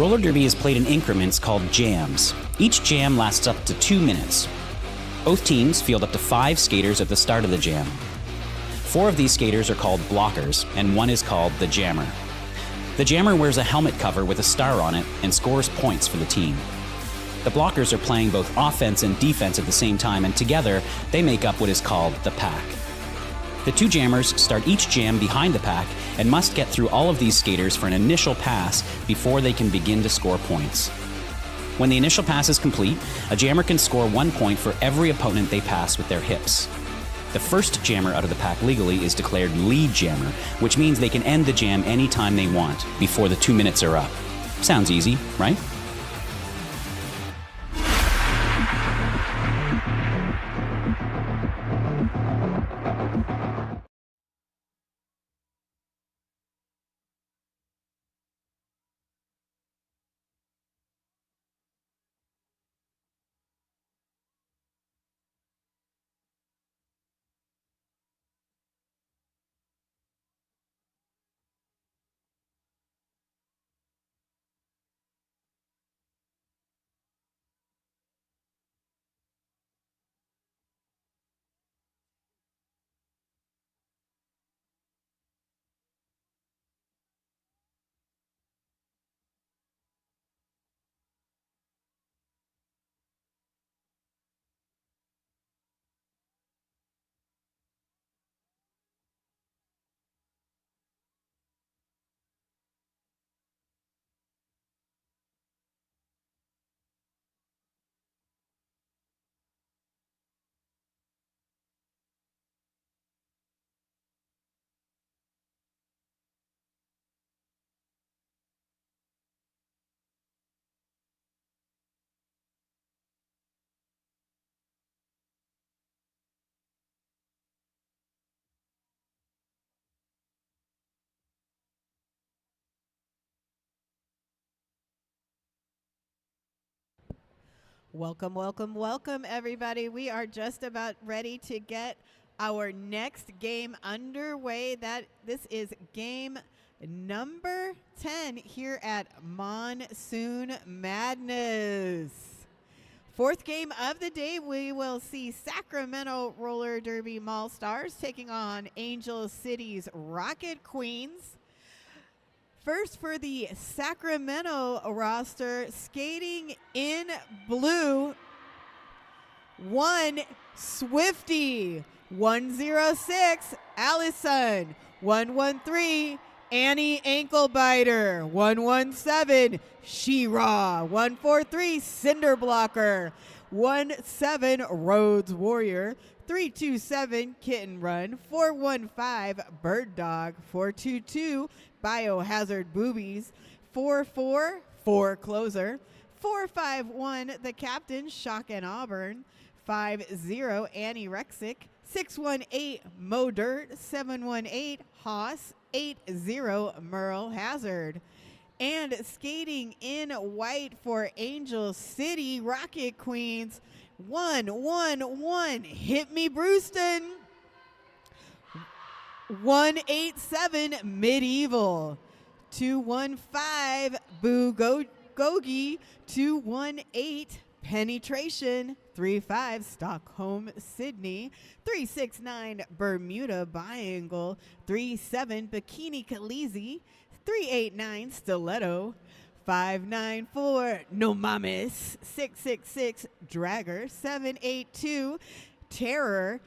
Roller derby is played in increments called jams. Each jam lasts up to 2 minutes. Both teams field up to 5 skaters at the start of the jam. 4 of these skaters are called blockers, and 1 is called the jammer. The jammer wears a helmet cover with a star on it and scores points for the team. The blockers are playing both offense and defense at the same time, and together they make up what is called the pack. The 2 jammers start each jam behind the pack and must get through all of these skaters for an initial pass before they can begin to score points. When the initial pass is complete, a jammer can score 1 point for every opponent they pass with their hips. The first jammer out of the pack legally is declared lead jammer, which means they can end the jam anytime they want before the 2 minutes are up. Sounds easy, right? Welcome, welcome, welcome, everybody. We are just about ready to get our next game underway. This is game number 10 here at Monsoon Madness. 4th game of the day, we will see Sacramento Roller Derby Maulstars taking on Angel City's Rocket Queens. First for the Sacramento roster, skating in blue, 1 Swifty, 106 Allison, 113 Annie Anklebiter, 117 She-Ra, 143 Cinder Blocker, 17 Rhodes Warrior, 327 Kitten Run, 415 Bird Dog, 422 Biohazard Boobies, 444 Closer, 451 The Captain, Shock and Auburn, 50 Annie Rexick, 618 Mo Dirt, 718 Haas, 80 Merle Hazard. And skating in white for Angel City Rocket Queens, 111 Hit Me Brewston, 187 Medieval, 215 Boo Gogi, 218 Penetration, 35 Stockholm Sydney, 369 Bermuda Biangle, 37 Bikini Khaleesi, 389 Stiletto, 594 No Mames, 666 Dragger, 782 Terror,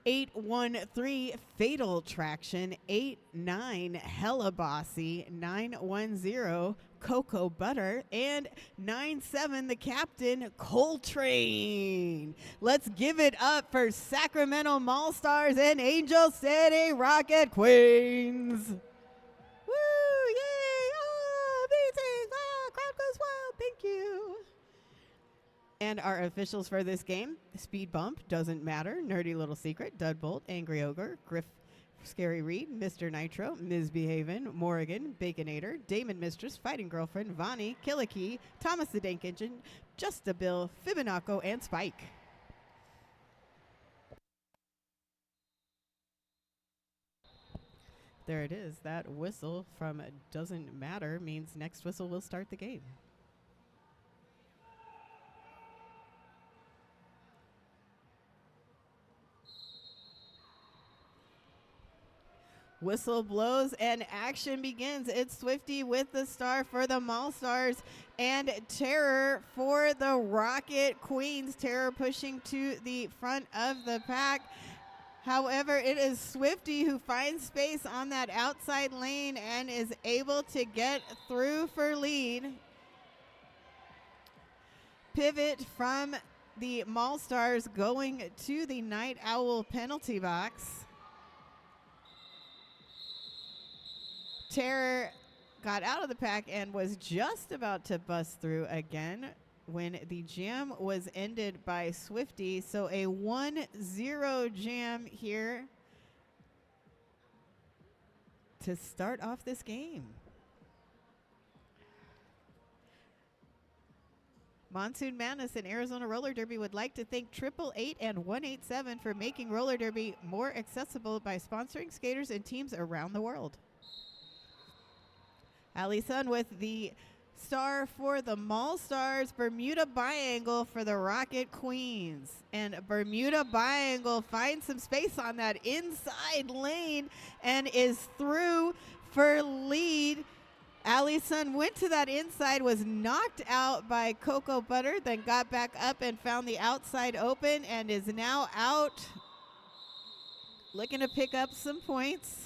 813 Fatal Traction, 89 Hella Bossy, 910 Cocoa Butter, and 97 The Captain Coltrane. Let's give it up for Sacramento Maulstars and Angel City Rocket Queens. Woo! Yay! Oh, amazing! Oh, crowd goes wild. Thank you. And our officials for this game: Speed Bump, Doesn't Matter, Nerdy Little Secret, Dudbolt, Angry Ogre, Griff, Scary Reed, Mr. Nitro, Ms. Behaven, Morrigan, Baconator, Damon Mistress, Fighting Girlfriend, Vonnie, Killikey, Thomas the Dank Engine, Just a Bill, Fibonacco, and Spike. There it is. That whistle from doesn't matter means next whistle will start the game. Whistle blows and action begins. It's Swifty with the star for the Maulstars and Terror for the Rocket Queens. Terror pushing to the front of the pack. However, it is Swifty who finds space on that outside lane and is able to get through for lead. Pivot from the Maulstars going to the Night Owl penalty box. Terror got out of the pack and was just about to bust through again when the jam was ended by Swifty. So a 1-0 jam here to start off this game. Monsoon Madness and Arizona Roller Derby would like to thank 888 and 187 for making roller derby more accessible by sponsoring skaters and teams around the world. Allison with the star for the Maulstars, Bermuda Biangle for the Rocket Queens. And Bermuda Biangle finds some space on that inside lane and is through for lead. Allison went to that inside, was knocked out by Cocoa Butter, then got back up and found the outside open and is now out, looking to pick up some points.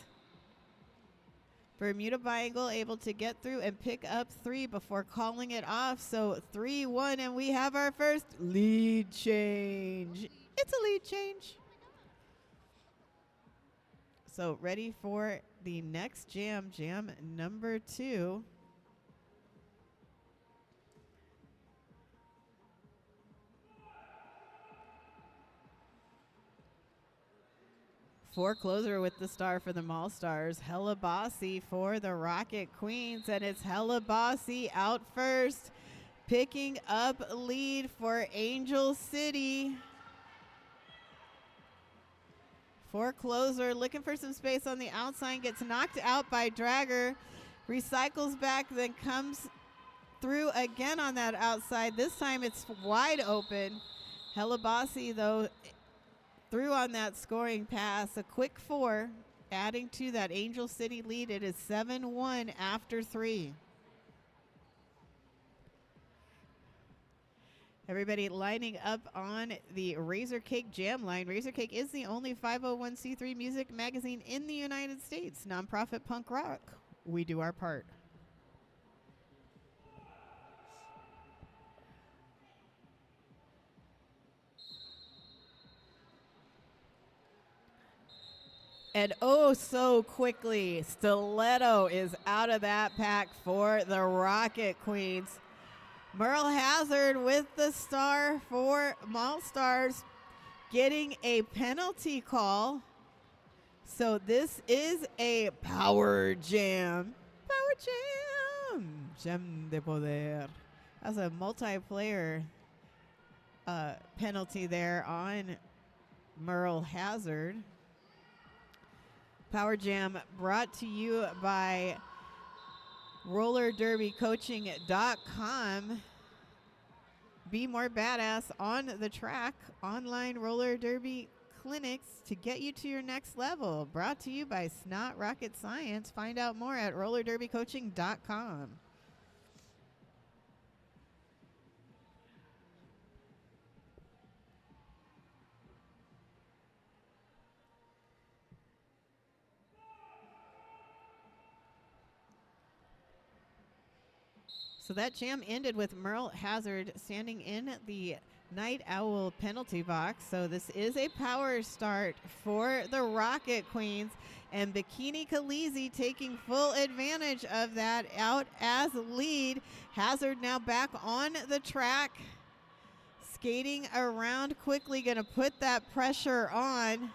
Bermuda Biangle able to get through and pick up 3 before calling it off. So 3-1, and we have our first lead change. It's a lead change. So ready for the next jam, jam number 2. Closer with the star for the Maulstars, Hella Bossy for the Rocket Queens, and it's Hella Bossy out first, picking up lead for Angel City. Closer looking for some space on the outside, gets knocked out by Dragger, recycles back, then comes through again on that outside. This time it's wide open. Hella Bossy, though, through on that scoring pass, a quick 4, adding to that Angel City lead. It is 7-1 after 3. Everybody lining up on the Razor Cake Jam line. Razor Cake is the only 501c3 music magazine in the United States. Nonprofit punk rock. We do our part. And oh, so quickly, Stiletto is out of that pack for the Rocket Queens. Merle Hazard with the star for Maulstars, getting a penalty call. So this is a power jam. Power jam. Jam de poder. That's a multiplayer penalty there on Merle Hazard. Power Jam brought to you by RollerDerbyCoaching.com. Be more badass on the track. Online roller derby clinics to get you to your next level. Brought to you by Snot Rocket Science. Find out more at RollerDerbyCoaching.com. So that jam ended with Merle Hazard standing in the Night Owl penalty box. So this is a power start for the Rocket Queens. And Bikini Khaleesi taking full advantage of that, out as lead. Hazard now back on the track, skating around quickly, going to put that pressure on.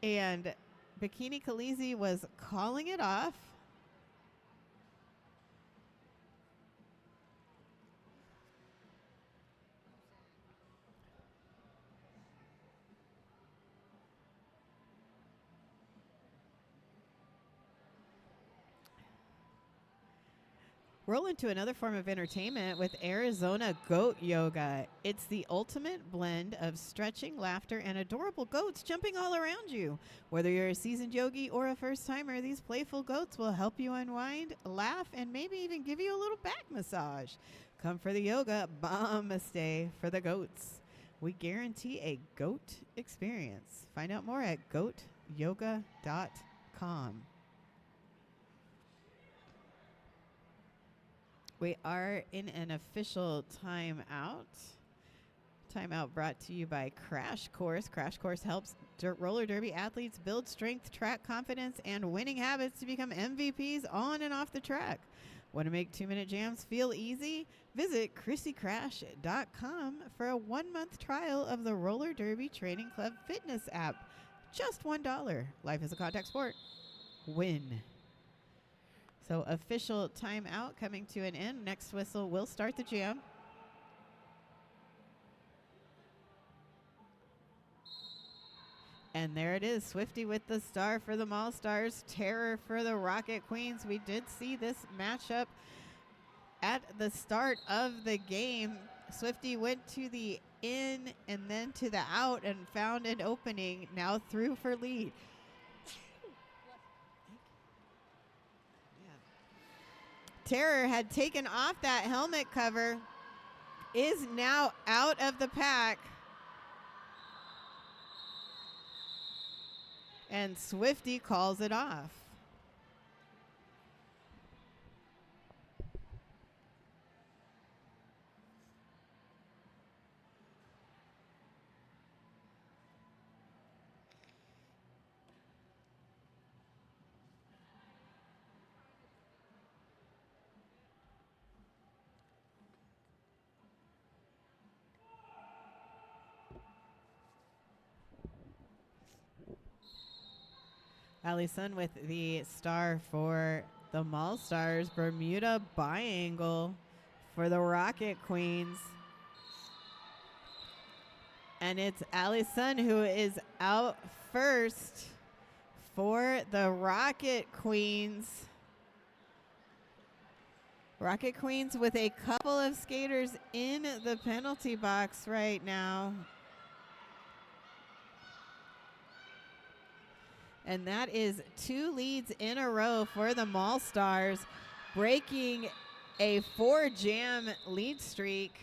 And Bikini Khaleesi was calling it off. Roll into another form of entertainment with Arizona Goat Yoga. It's the ultimate blend of stretching, laughter, and adorable goats jumping all around you. Whether you're a seasoned yogi or a first-timer, these playful goats will help you unwind, laugh, and maybe even give you a little back massage. Come for the yoga, namaste for the goats. We guarantee a goat experience. Find out more at goatyoga.com. We are in an official timeout. Timeout brought to you by Crash Course. Crash Course helps roller derby athletes build strength, track confidence, and winning habits to become MVPs on and off the track. Want to make 2-minute jams feel easy? Visit ChrissyCrash.com for a 1-month trial of the Roller Derby Training Club fitness app. Just $1. Life is a contact sport. Win. So official timeout coming to an end. Next whistle will start the jam. And there it is, Swifty with the star for the Maulstars, Terror for the Rocket Queens. We did see this matchup at the start of the game. Swifty went to the in and then to the out and found an opening, now through for lead. Terror had taken off that helmet cover, is now out of the pack. And Swifty calls it off. Allison with the star for the Maulstars, Bermuda Biangle for the Rocket Queens. And it's Allison who is out first for the Rocket Queens. Rocket Queens with a couple of skaters in the penalty box right now. And that is 2 leads in a row for the Maulstars, breaking a 4-jam lead streak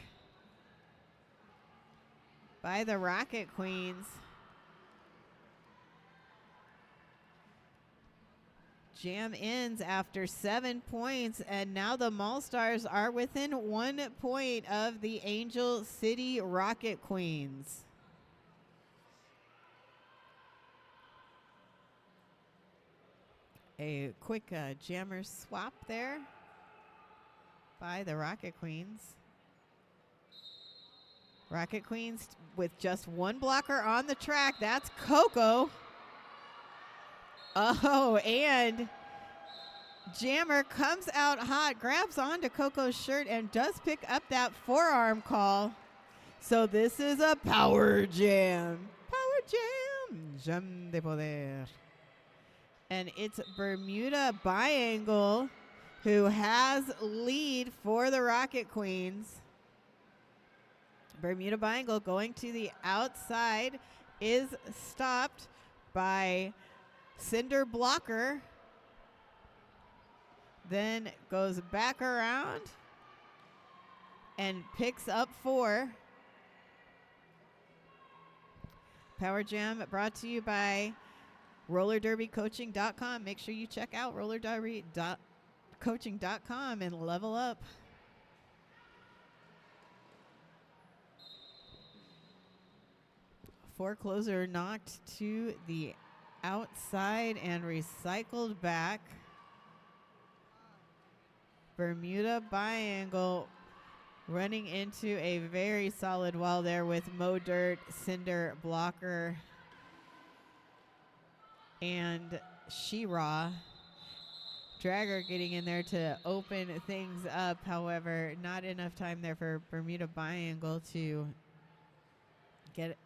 by the Rocket Queens. Jam ends after 7 points, and now the Maulstars are within 1 point of the Angel City Rocket Queens. A quick jammer swap there by the Rocket Queens. Rocket Queens with just 1 blocker on the track. That's Coco. Oh, and Jammer comes out hot, grabs onto Coco's shirt, and does pick up that forearm call. So this is a power jam. Power jam. Jam de poder. And it's Bermuda Biangle who has lead for the Rocket Queens. Bermuda Biangle going to the outside is stopped by Cinder Blocker. Then goes back around and picks up 4. Power Jam brought to you by RollerDerbyCoaching.com. Make sure you check out RollerDerbyCoaching.com and level up. Forecloser knocked to the outside and recycled back. Bermuda Biangle running into a very solid wall there with Mo Dirt, Cinder Blocker, and She-Ra. Dragger getting in there to open things up. However, not enough time there for Bermuda Biangle to get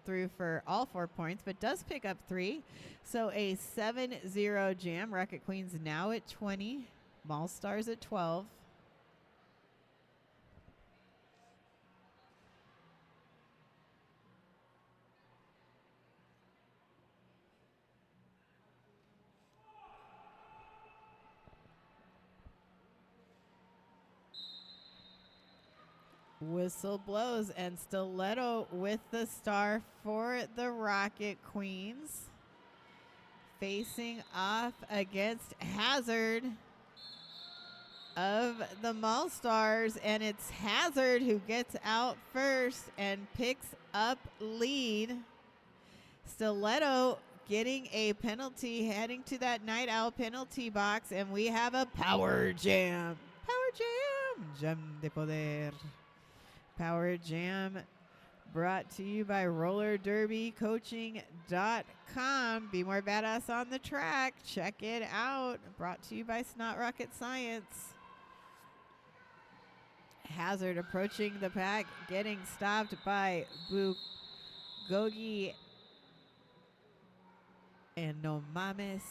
through for all 4 points, but does pick up 3. So a 7-0 jam. Rocket Queens now at 20. Maulstars at 12. Whistle blows, and Stiletto with the star for the Rocket Queens. Facing off against Hazard of the Maulstars, and it's Hazard who gets out first and picks up lead. Stiletto getting a penalty, heading to that Night Owl penalty box, and we have a power jam. Power jam. Jam de poder. Power jam brought to you by RollerDerbyCoaching.com. Be more badass on the track. Check it out. Brought to you by Snot Rocket Science. Hazard approaching the pack, getting stopped by Bugogi and No Mames,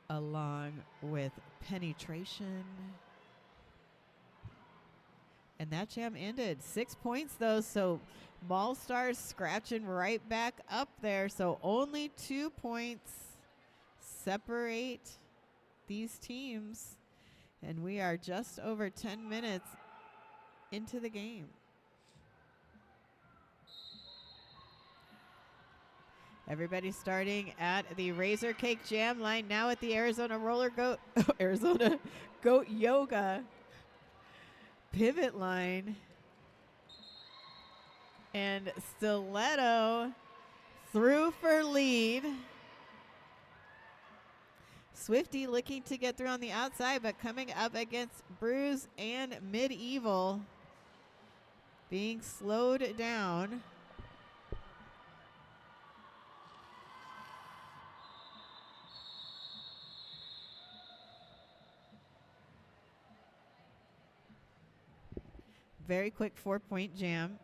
along with Penetration. And that jam ended. 6 points, though, so Maulstars scratching right back up there. So only 2 points separate these teams. And we are just over 10 minutes into the game. Everybody starting at the Razor Cake Jam line, now at the Arizona Arizona Goat Yoga pivot line. And Stiletto through for lead. Swifty looking to get through on the outside, but coming up against Bruise and Medieval, being slowed down. Very quick 4-point jam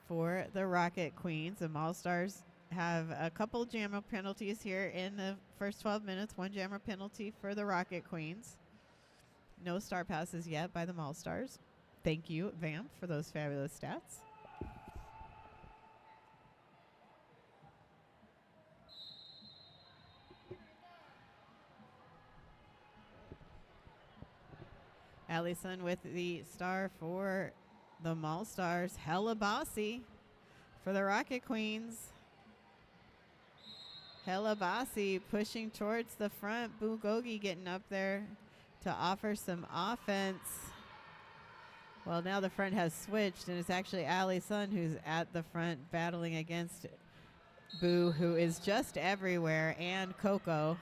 for the Rocket Queens. The Maulstars have a couple jammer penalties here in the first 12 minutes. 1 jammer penalty for the Rocket Queens. No star passes yet by the Maulstars. Thank you, Vamp, for those fabulous stats. Allison with the star for the Maulstars. Hella Bossy for the Rocket Queens. Hella Bossy pushing towards the front. Bugogi getting up there to offer some offense. Well, now the front has switched, and it's actually Allison who's at the front battling against Boo, who is just everywhere, and Coco.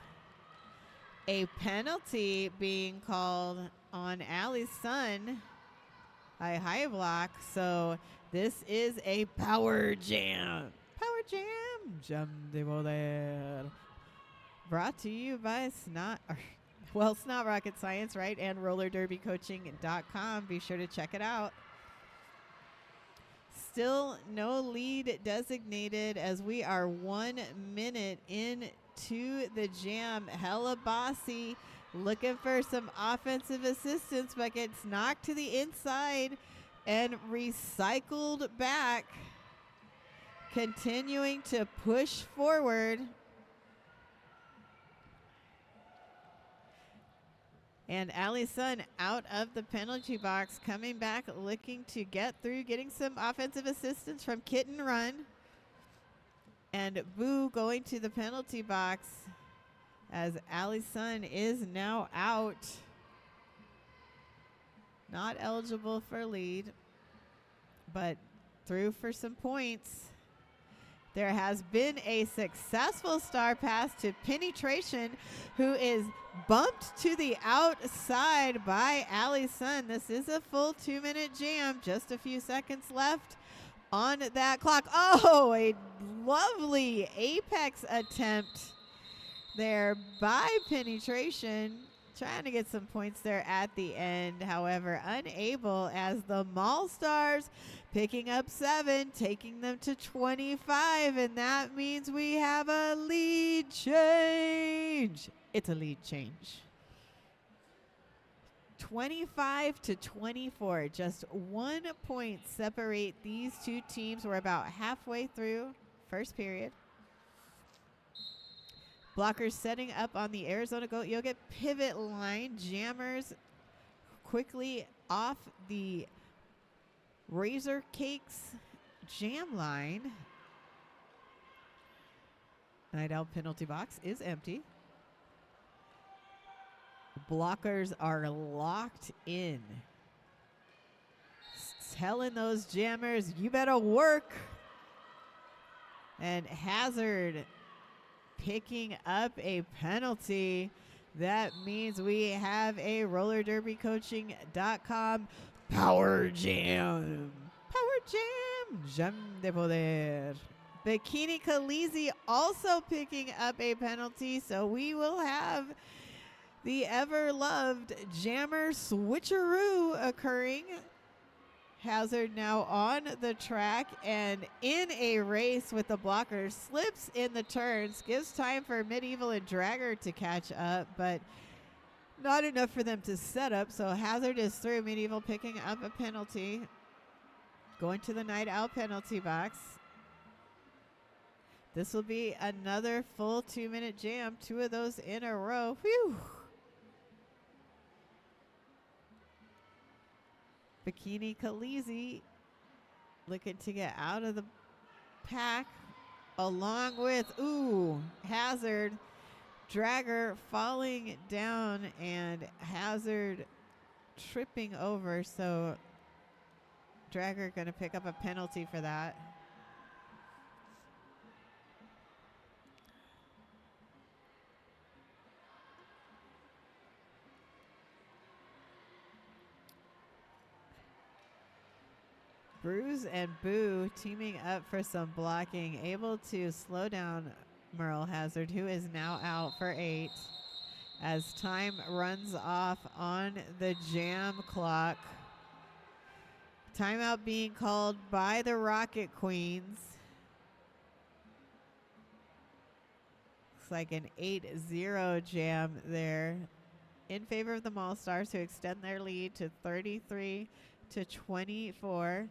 A penalty being called on Allie's son, a high block. So this is a power jam. Power jam. Jam de poder. Brought to you by Snot Rocket Science, right? And RollerDerbyCoaching.com. Be sure to check it out. Still no lead designated as we are 1 minute into the jam. Hella Bossy looking for some offensive assistance, but gets knocked to the inside and recycled back. Continuing to push forward. And Allison out of the penalty box, coming back, looking to get through, getting some offensive assistance from Kitten Run. And Boo going to the penalty box as Allison is now out. Not eligible for lead, but through for some points. There has been a successful star pass to Penetration, who is bumped to the outside by Allison. This is a full 2-minute jam. Just a few seconds left on that clock. Oh, a lovely apex attempt there by Penetration. Trying to get some points there at the end. However, unable as the Maulstars picking up 7, taking them to 25. And that means we have a lead change. It's a lead change. 25 to 24. Just 1 point separate these two teams. We're about halfway through first period. Blockers setting up on the Arizona Goat Yoga pivot line. Jammers quickly off the Razor Cakes jam line. Night Owl penalty box is empty. Blockers are locked in. Telling those jammers, you better work. And Hazard picking up a penalty. That means we have a rollerderbycoaching.com power jam. Power jam. Jam de poder. Bikini Khaleesi also picking up a penalty. So we will have the ever-loved jammer switcheroo occurring. Hazard now on the track and in a race with the blockers, slips in the turns, gives time for Medieval and Dragger to catch up, but not enough for them to set up. So Hazard is through. Medieval picking up a penalty, going to the Night Owl penalty box. This will be another full 2-minute jam, 2 of those in a row. Whew. Bikini Khaleesi looking to get out of the pack along with, Hazard. Dragger falling down and Hazard tripping over. So Dragger going to pick up a penalty for that. Bruise and Boo teaming up for some blocking, able to slow down Merle Hazard, who is now out for 8 as time runs off on the jam clock. Timeout being called by the Rocket Queens. Looks like an 8-0 jam there in favor of the Maulstars, who extend their lead to 33-24.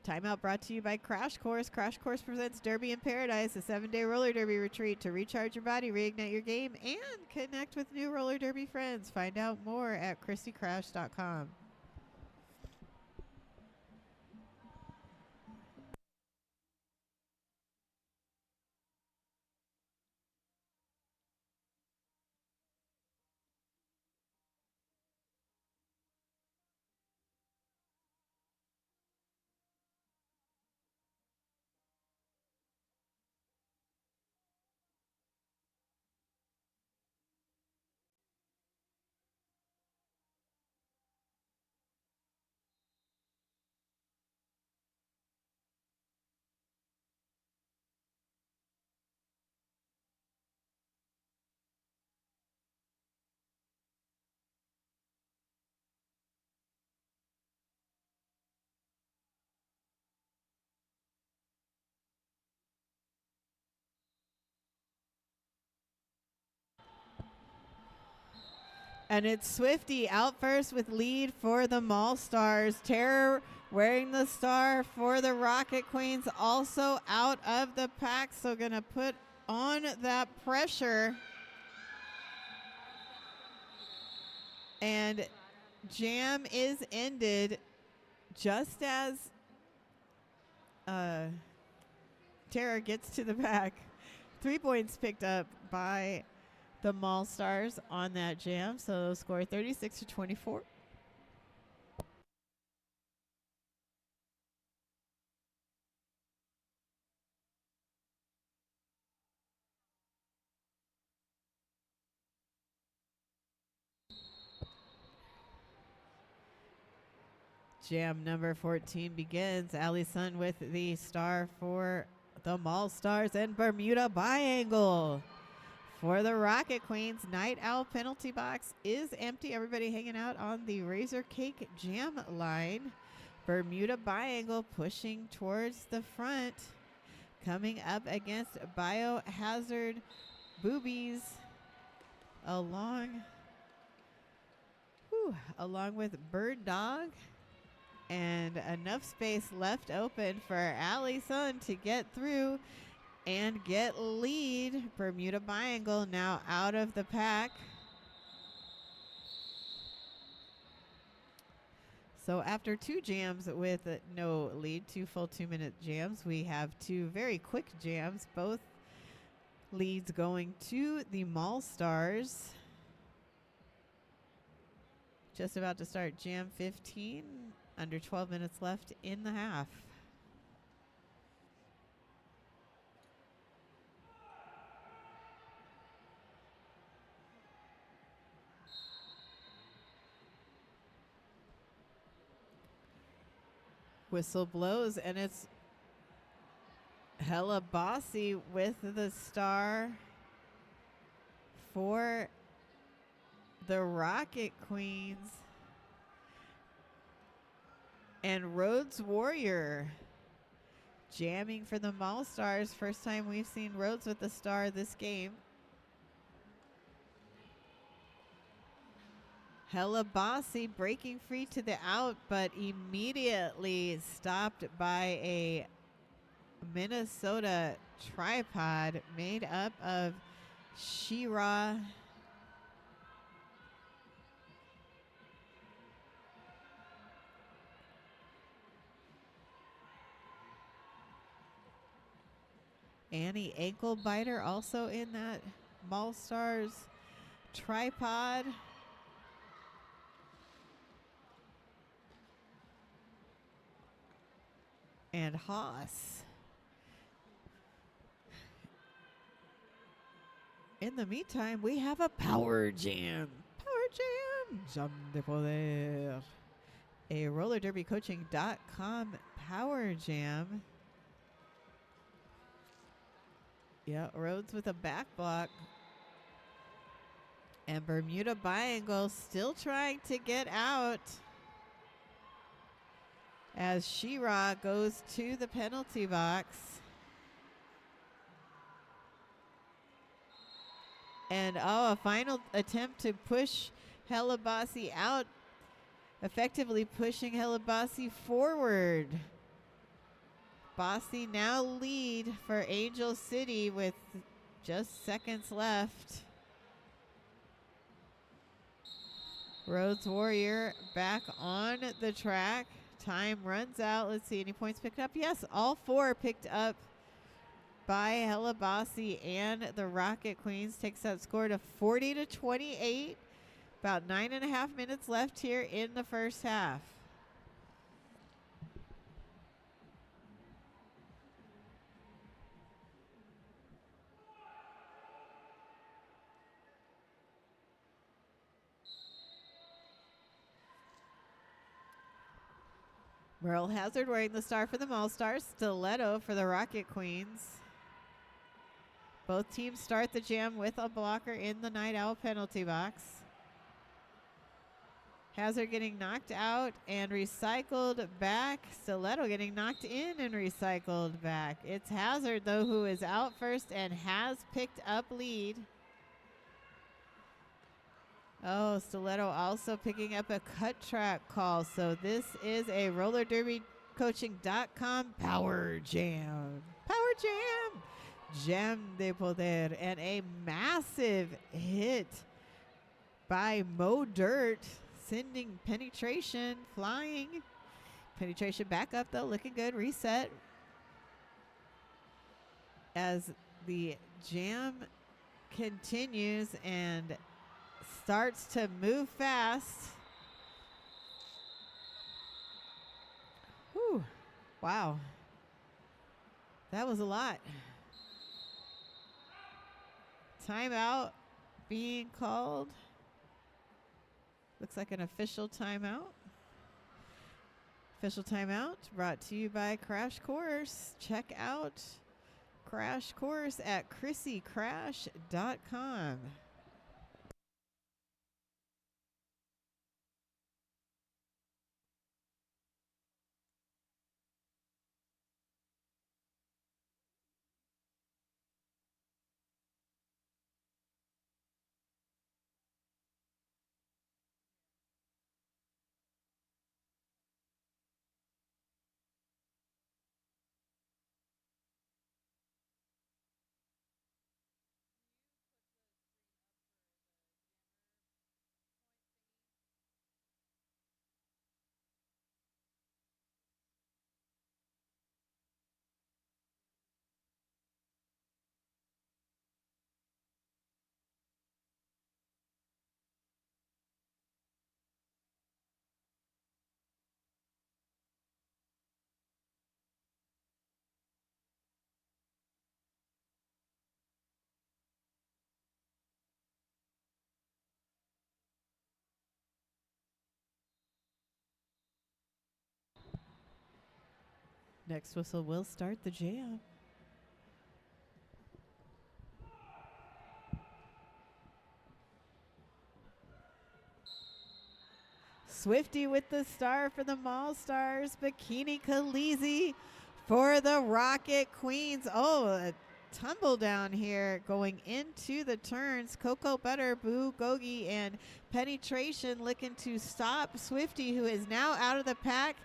Timeout brought to you by Crash Course. Crash Course presents Derby in Paradise, a 7-day roller derby retreat to recharge your body, reignite your game, and connect with new roller derby friends. Find out more at ChristyCrash.com. And it's Swifty out first with lead for the Maulstars. Terror wearing the star for the Rocket Queens, also out of the pack. So going to put on that pressure. And jam is ended just as Terror gets to the back. 3 points picked up by the Maulstars on that jam, so score 36-24. Jam number 14 begins. Allison with the star for the Maulstars and Bermuda Biangle. For the Rocket Queens, Night Owl penalty box is empty. Everybody hanging out on the Razor Cake jam line. Bermuda Biangle pushing towards the front. Coming up against Biohazard Boobies along with Bird Dog. And enough space left open for Allison to get through and get lead. Bermuda Biangle now out of the pack. So after two jams with no lead, two full 2-minute jams, we have two very quick jams, both leads going to the Maulstars. Just about to start jam 15, under 12 minutes left in the half. Whistle blows, and it's Hella Bossy with the star for the Rocket Queens. And Rhodes Warrior jamming for the Maulstars. First time we've seen Rhodes with the star this game. Hella Bossy breaking free to the out, but immediately stopped by a Minnesota tripod made up of She-Ra, Annie Ankle Biter also in that Maulstars tripod. And Haas. In the meantime, we have a power jam. Power jam. Jam de poder. A rollerderbycoaching.com power jam. Yeah, Rhodes with a back block. And Bermuda Biangle still trying to get out as She-Ra goes to the penalty box. And a final attempt to push Hella Bossy out, effectively pushing Hella Bossy forward. Bossy now lead for Angel City with just seconds left. Rhodes Warrior back on the track. Time runs out. Let's see, any points picked up? Yes, all four picked up by Hella Bossy and the Rocket Queens. Takes that score to 40-28. About 9.5 minutes left here in the first half. Merle Hazard wearing the star for the Maulstars. Stiletto for the Rocket Queens. Both teams start the jam with a blocker in the Night Owl penalty box. Hazard getting knocked out and recycled back. Stiletto getting knocked in and recycled back. It's Hazard, though, who is out first and has picked up lead. Oh, Stiletto also picking up a cut track call. So this is a rollerderbycoaching.com power jam. Power jam. Jam de poder. And a massive hit by Mo Dirt, sending Penetration flying. Penetration back up, though, looking good. Reset. As the jam continues and starts to move fast. Whew. Wow. That was a lot. Timeout being called. Looks like an official timeout. Official timeout brought to you by Crash Course. Check out Crash Course at ChrissyCrash.com. Next whistle will start the jam. Swifty with the star for the Maulstars. Bikini Khaleesi for the Rocket Queens. Oh, a tumble down here going into the turns. Cocoa Butter, Boo, Gogi, and Penetration looking to stop Swifty, who is now out of the pack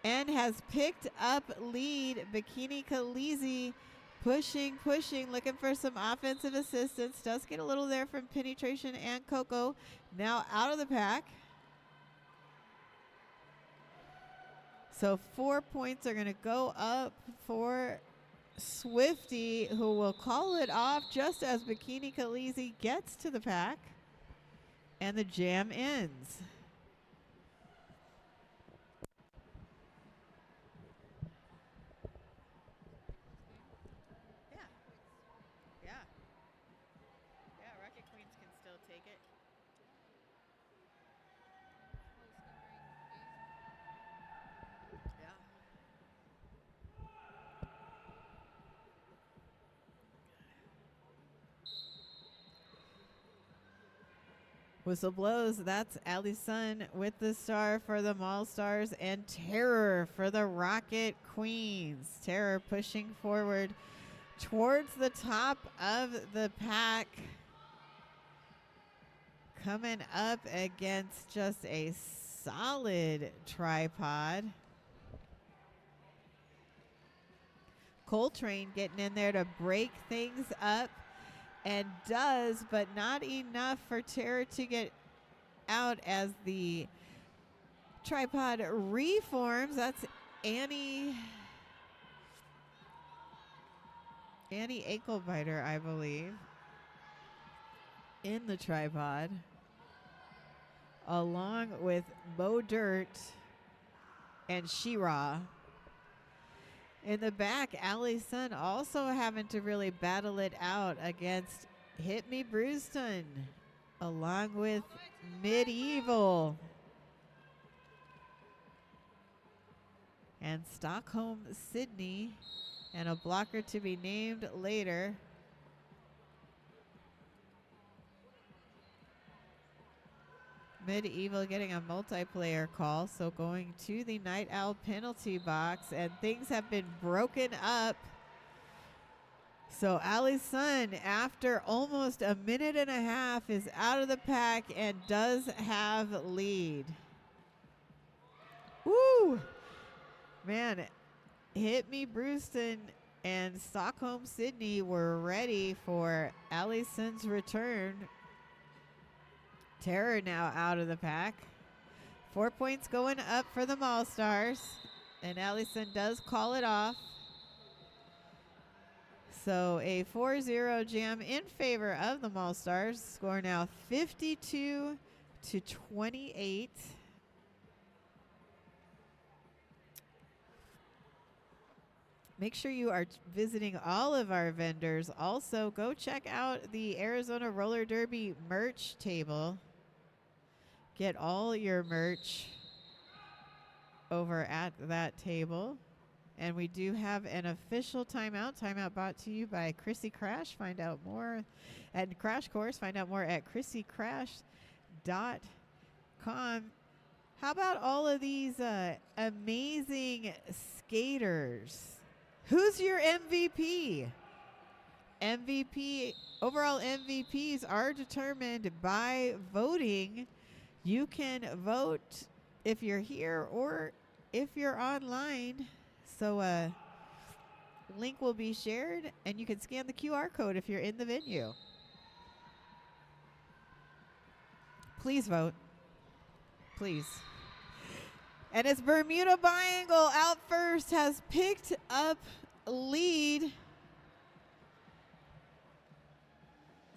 and has picked up lead. Bikini Khaleesi pushing, looking for some offensive assistance. Does get a little there from Penetration and Coco. Now out of the pack. So 4 points are going to go up for Swifty, who will call it off just as Bikini Khaleesi gets to the pack. And the jam ends. Yeah, Rocket Queens can still take it. Yeah. Whistle blows. That's Allison with the star for the Maulstars and Terror for the Rocket Queens. Terror pushing forward towards the top of the pack. Coming up against just a solid tripod. Coltrane getting in there to break things up. And does, but not enough for Terror to get out as the tripod reforms. That's Annie Ankle-Biter, I believe, in the tripod, along with Mo Dirt and She-Ra. In the back, Allie's son also having to really battle it out against Hit Me Brewston, along with Medieval. And Stockholm Sydney, and a blocker to be named later. Medieval getting a multiplayer call, so going to the Night Owl penalty box, and things have been broken up. So Allie's son, after almost a minute and a half, is out of the pack and does have lead. Woo! Man, Hit Me Brewston and Stockholm Sydney were ready for Allie's son's return. Terror now out of the pack. 4 points going up for the Maulstars. And Allison does call it off. So a 4-0 jam in favor of the Maulstars. Score now 52-28. Make sure you are visiting all of our vendors. Also, go check out the Arizona Roller Derby merch table. Get all your merch over at that table. And we do have an official timeout. Timeout brought to you by Chrissy Crash. Find out more at Crash Course. Find out more at chrissycrash.com. How about all of these amazing skaters? Who's your MVP? Overall MVPs are determined by voting. You can vote if you're here or if you're online. So link will be shared, and you can scan the QR code if you're in the venue. Please vote. Please. And it's Bermuda Biangle out first, has picked up lead,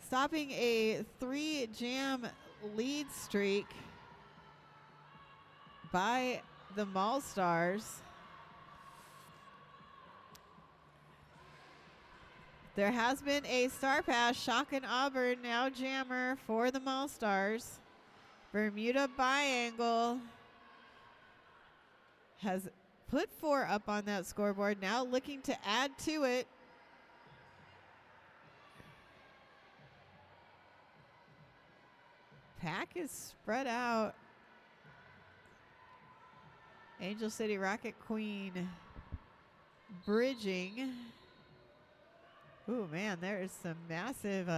stopping a 3-jam lead streak by the Maulstars. There has been a star pass. Shock and Auburn now jammer for the Maulstars. Bermuda Biangle has put 4 up on that scoreboard. Now looking to add to it. Pack is spread out. Angel City Rocket Queen bridging. Ooh, man, there is some massive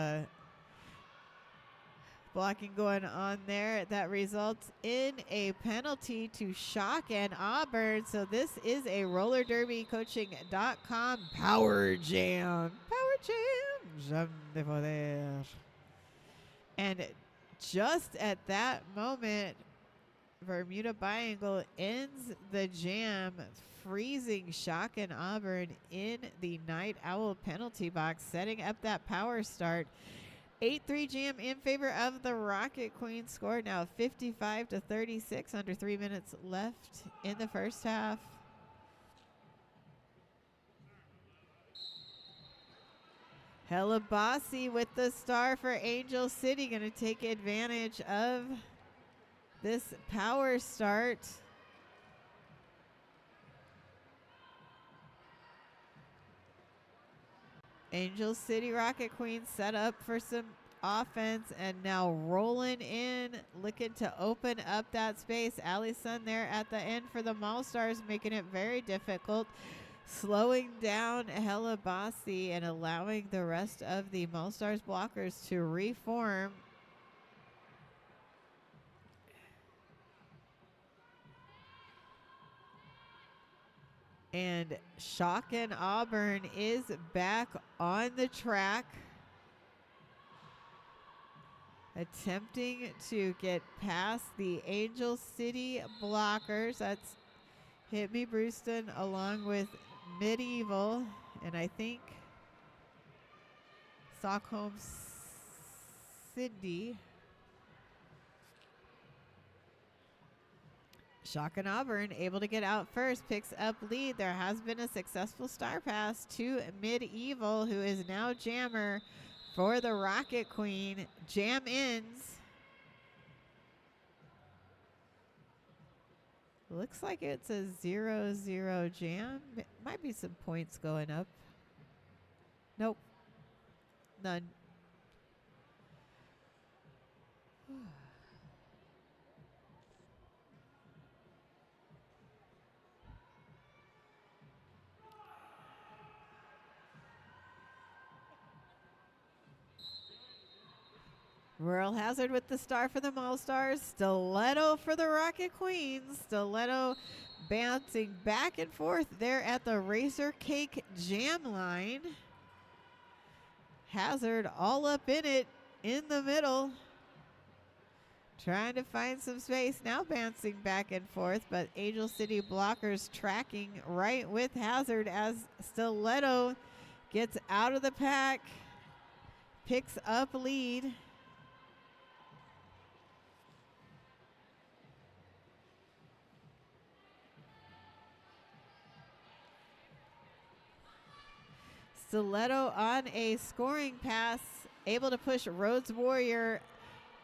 blocking going on there. That results in a penalty to Shock and Auburn. So this is a roller derby coaching.com power jam. Power jam. Jam de poder. And just at that moment, Bermuda Biangle ends the jam, freezing Shock and Auburn in the Night Owl penalty box, setting up that power start. 8-3 jam in favor of the Rocket Queen. Score now 55-36, under 3 minutes left in the first half. Helabasi with the star for Angel City, going to take advantage of this power start. Angel City Rocket Queen set up for some offense and now rolling in, looking to open up that space. Allison there at the end for the Maulstars, making it very difficult, slowing down Helabasi and allowing the rest of the Maulstars blockers to reform. And Shock and Auburn is back on the track, attempting to get past the Angel City blockers. That's Hit Me Brewston along with Medieval, and I think Stockholm Cindy. Shock and Auburn able to get out first, picks up lead. There has been a successful star pass to Medieval, who is now jammer for the Rocket Queen. Jam ends. Looks like it's a 0-0 jam. Might be some points going up. Nope. None. Rural Hazard with the star for the Maulstars. Stiletto for the Rocket Queens. Stiletto bouncing back and forth there at the Razor Cake jam line. Hazard all up in it in the middle. Trying to find some space. Now bouncing back and forth, but Angel City blockers tracking right with Hazard as Stiletto gets out of the pack. Picks up lead. Stiletto on a scoring pass, able to push Rhodes Warrior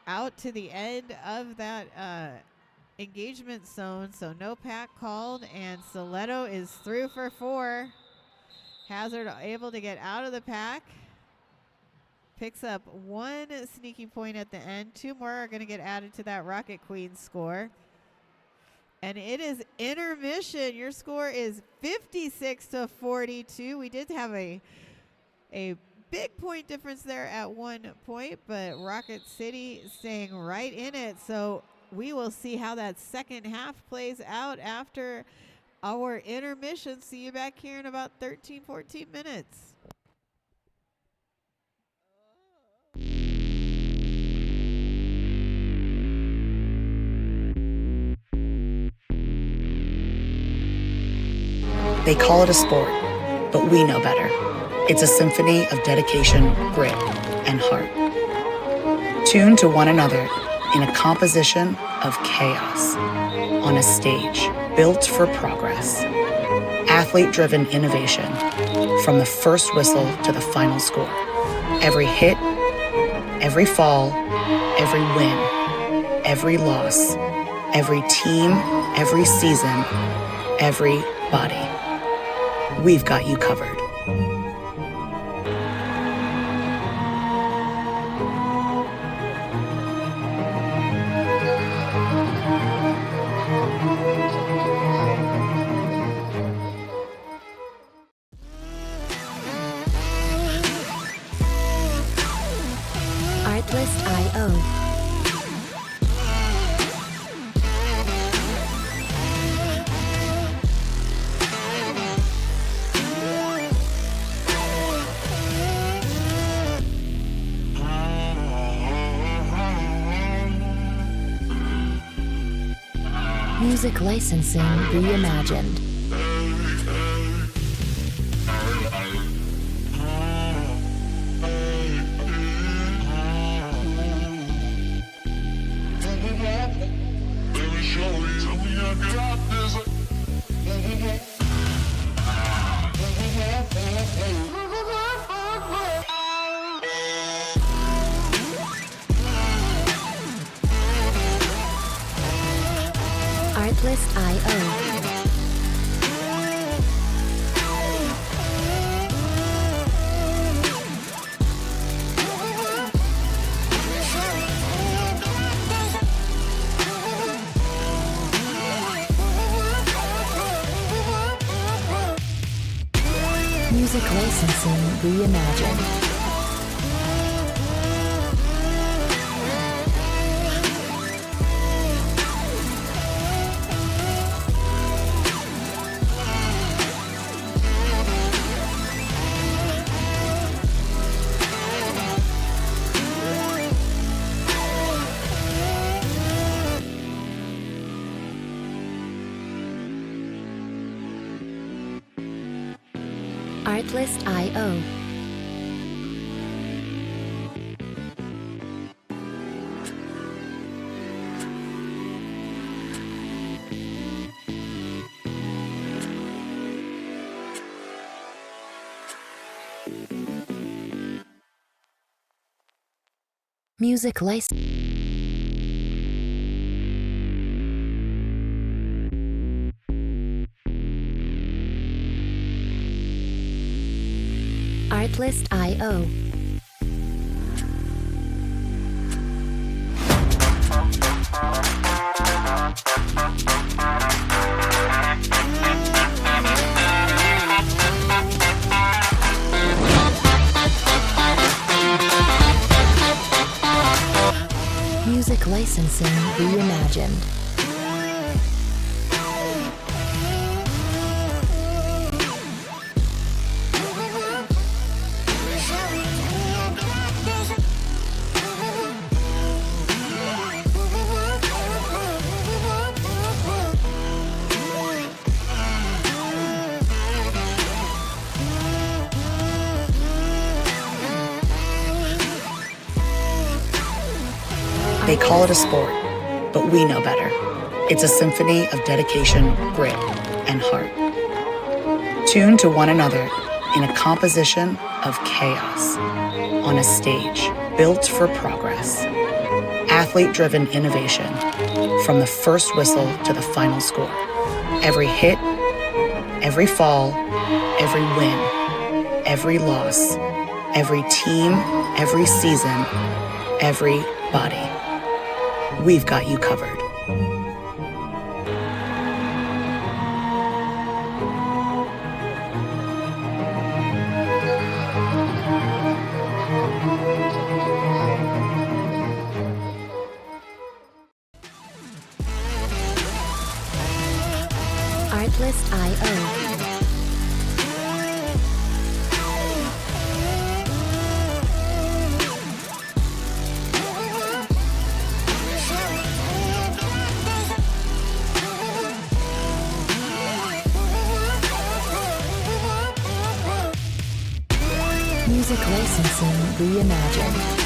out to the end of that engagement zone, so no pack called, and Stiletto is through for 4. Hazard able to get out of the pack, picks up 1 sneaky point at the end. 2 more are going to get added to that Rocket Queen score. And it is intermission. Your score is 56-42. We did have a big point difference there at one point, but Rocket City staying right in it. So we will see how that second half plays out after our intermission. See you back here in about 13, 14 minutes. They call it a sport, but we know better. It's a symphony of dedication, grit, and heart. Tuned to one another in a composition of chaos on a stage built for progress. Athlete-driven innovation from the first whistle to the final score. Every hit, every fall, every win, every loss, every team, every season, everybody. We've got you covered. Artlist.io. Music licensing reimagined. Artlist.io. Music licensing reimagined. Artlist.io. Music license. Artlist.io. Music licensing reimagined. They call it a sport, but we know better. It's a symphony of dedication, grit, and heart. Tuned to one another in a composition of chaos on a stage built for progress. Athlete-driven innovation from the first whistle to the final score. Every hit, every fall, every win, every loss, every team, every season, everybody. We've got you covered. Artlist.io. Music licensing reimagined.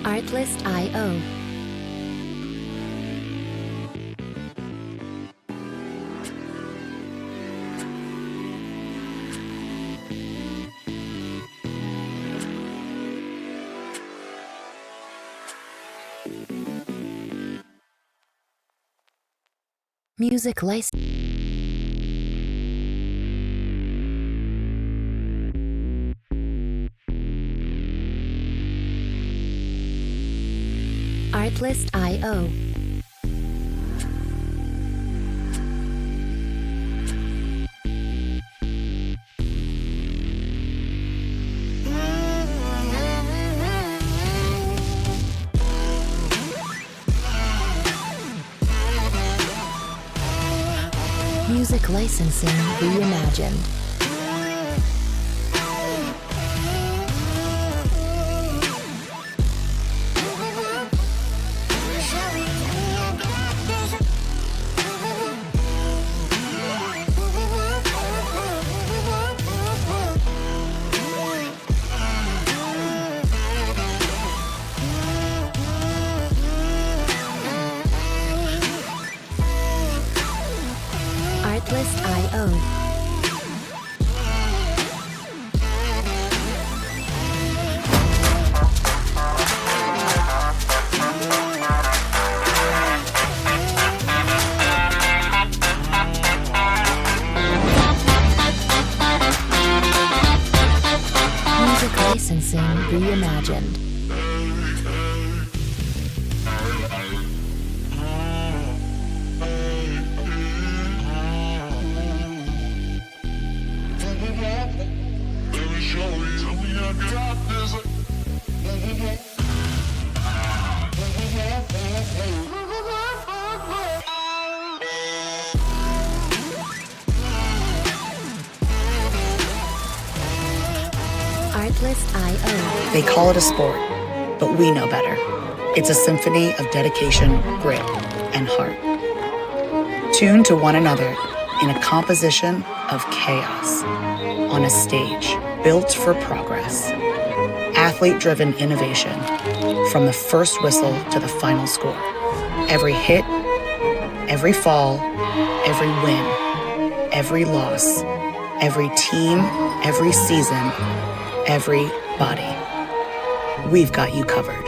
Artlist.io. Music license. Artlist.io. Music licensing reimagined. Artlist.io. Music licensing reimagined. Artlist.io. They call it a sport, but we know better. It's a symphony of dedication, grit, and heart. Tuned to one another in a composition of chaos on a stage built for progress. Athlete-driven innovation from the first whistle to the final score. Every hit, every fall, every win, every loss, every team, every season, everybody. We've got you covered.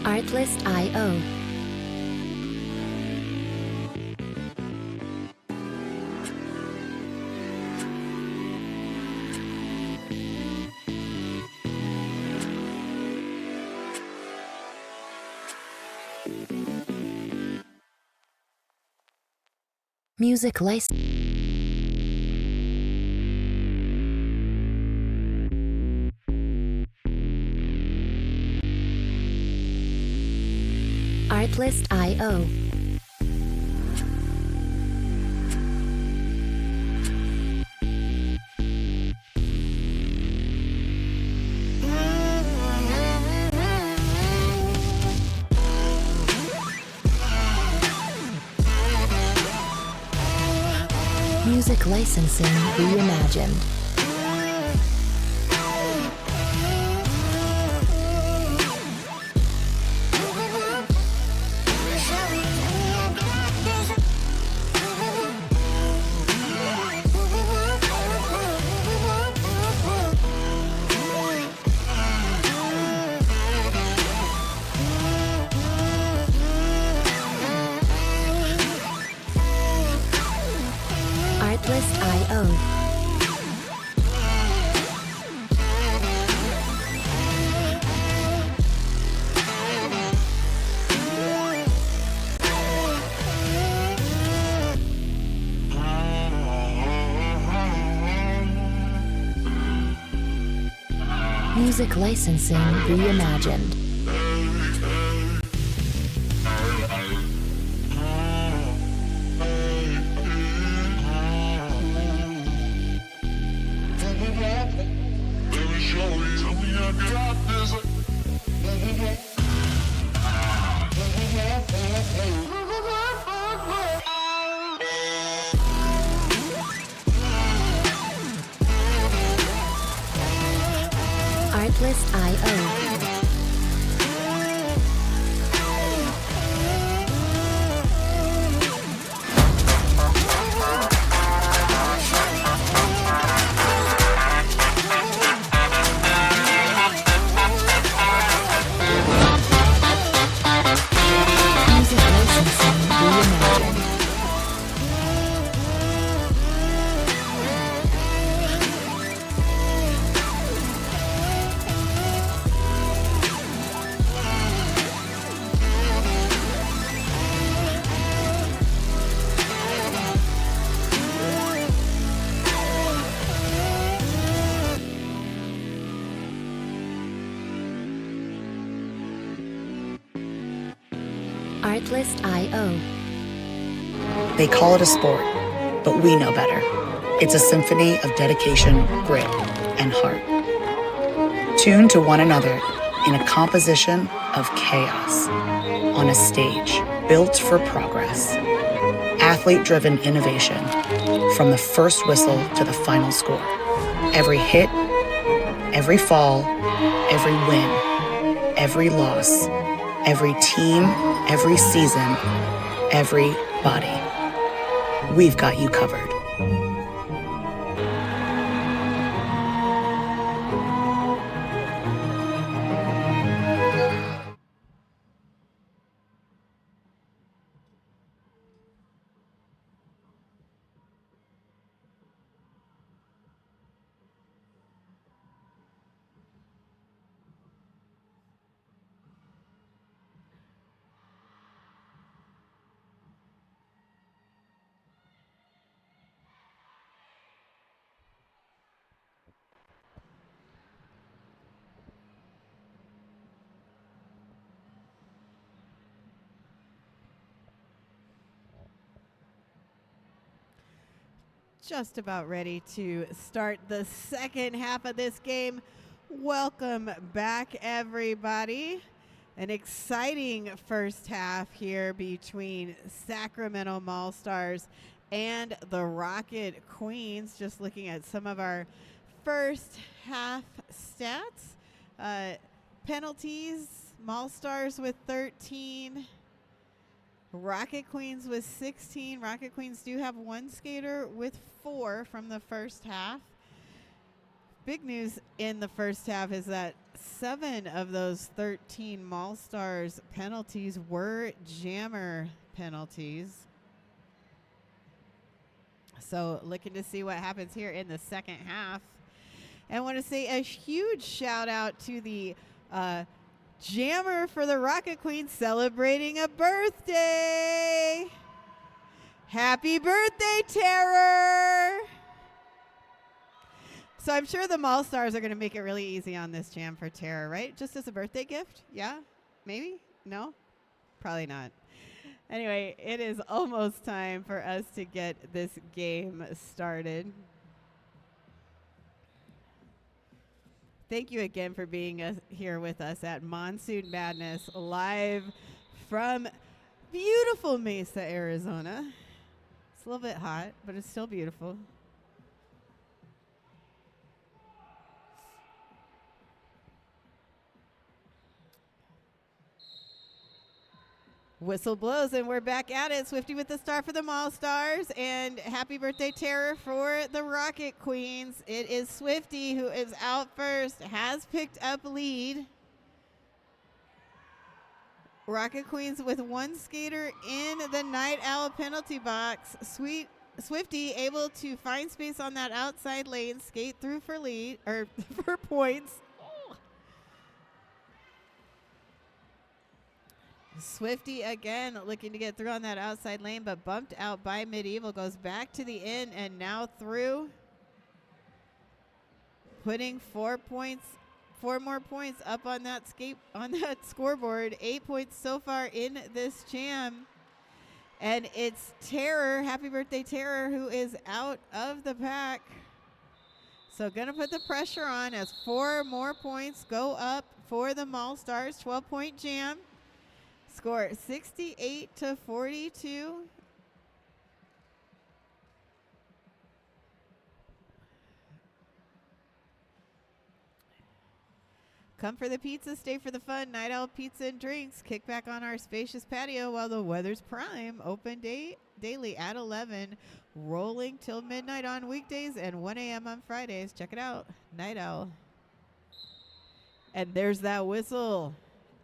Artlist.io. Music license. Artlist.io. Music licensing reimagined. Artlist.io. Music licensing reimagined. Twist.io. Music licensing reimagined. Artlist.io. They call it a sport, but we know better. It's a symphony of dedication, grit, and heart. Tuned to one another in a composition of chaos on a stage built for progress. Athlete-driven innovation from the first whistle to the final score. Every hit, every fall, every win, every loss, every team, every season, everybody. We've got you covered. Just about ready to start the second half of this game. Welcome back, everybody. An exciting first half here between Sacramento Maulstars and the Rocket Queens. Just looking at some of our first half stats. Penalties, Maulstars with 13. Rocket Queens with 16. Rocket Queens do have one skater with 4 from the first half. Big news in the first half is that 7 of those 13 Maulstars penalties were jammer penalties. So looking to see what happens here in the second half. And I want to say a huge shout out to the jammer for the Rocket Queen celebrating a birthday. Happy birthday, Terror! So I'm sure the Maulstars are going to make it really easy on this jam for Terror, right? Just as a birthday gift? Yeah? Maybe? No? Probably not. Anyway, it is almost time for us to get this game started. Thank you again for being here with us at Monsoon Madness, live from beautiful Mesa, Arizona. It's a little bit hot, but it's still beautiful. Whistle blows, and we're back at it. Swifty with the star for the Maulstars, and happy birthday, Terror, for the Rocket Queens. It is Swifty who is out first, has picked up lead. Rocket Queens with one skater in the Night Owl penalty box. Swifty able to find space on that outside lane, skate through for lead, or for points. Swifty again looking to get through on that outside lane, but bumped out by Medieval. Goes back to the in and now through. Putting 4 more points up on that scoreboard. 8 points so far in this jam. And it's Terror, happy birthday Terror, who is out of the pack. So gonna put the pressure on as 4 more points go up for the Maulstars. 12-point jam. Score 68-42. Come for the pizza, stay for the fun. Night Owl Pizza and Drinks. Kick back on our spacious patio while the weather's prime. Open daily at 11. Rolling till midnight on weekdays and 1 a.m. on Fridays. Check it out. Night Owl. And there's that whistle.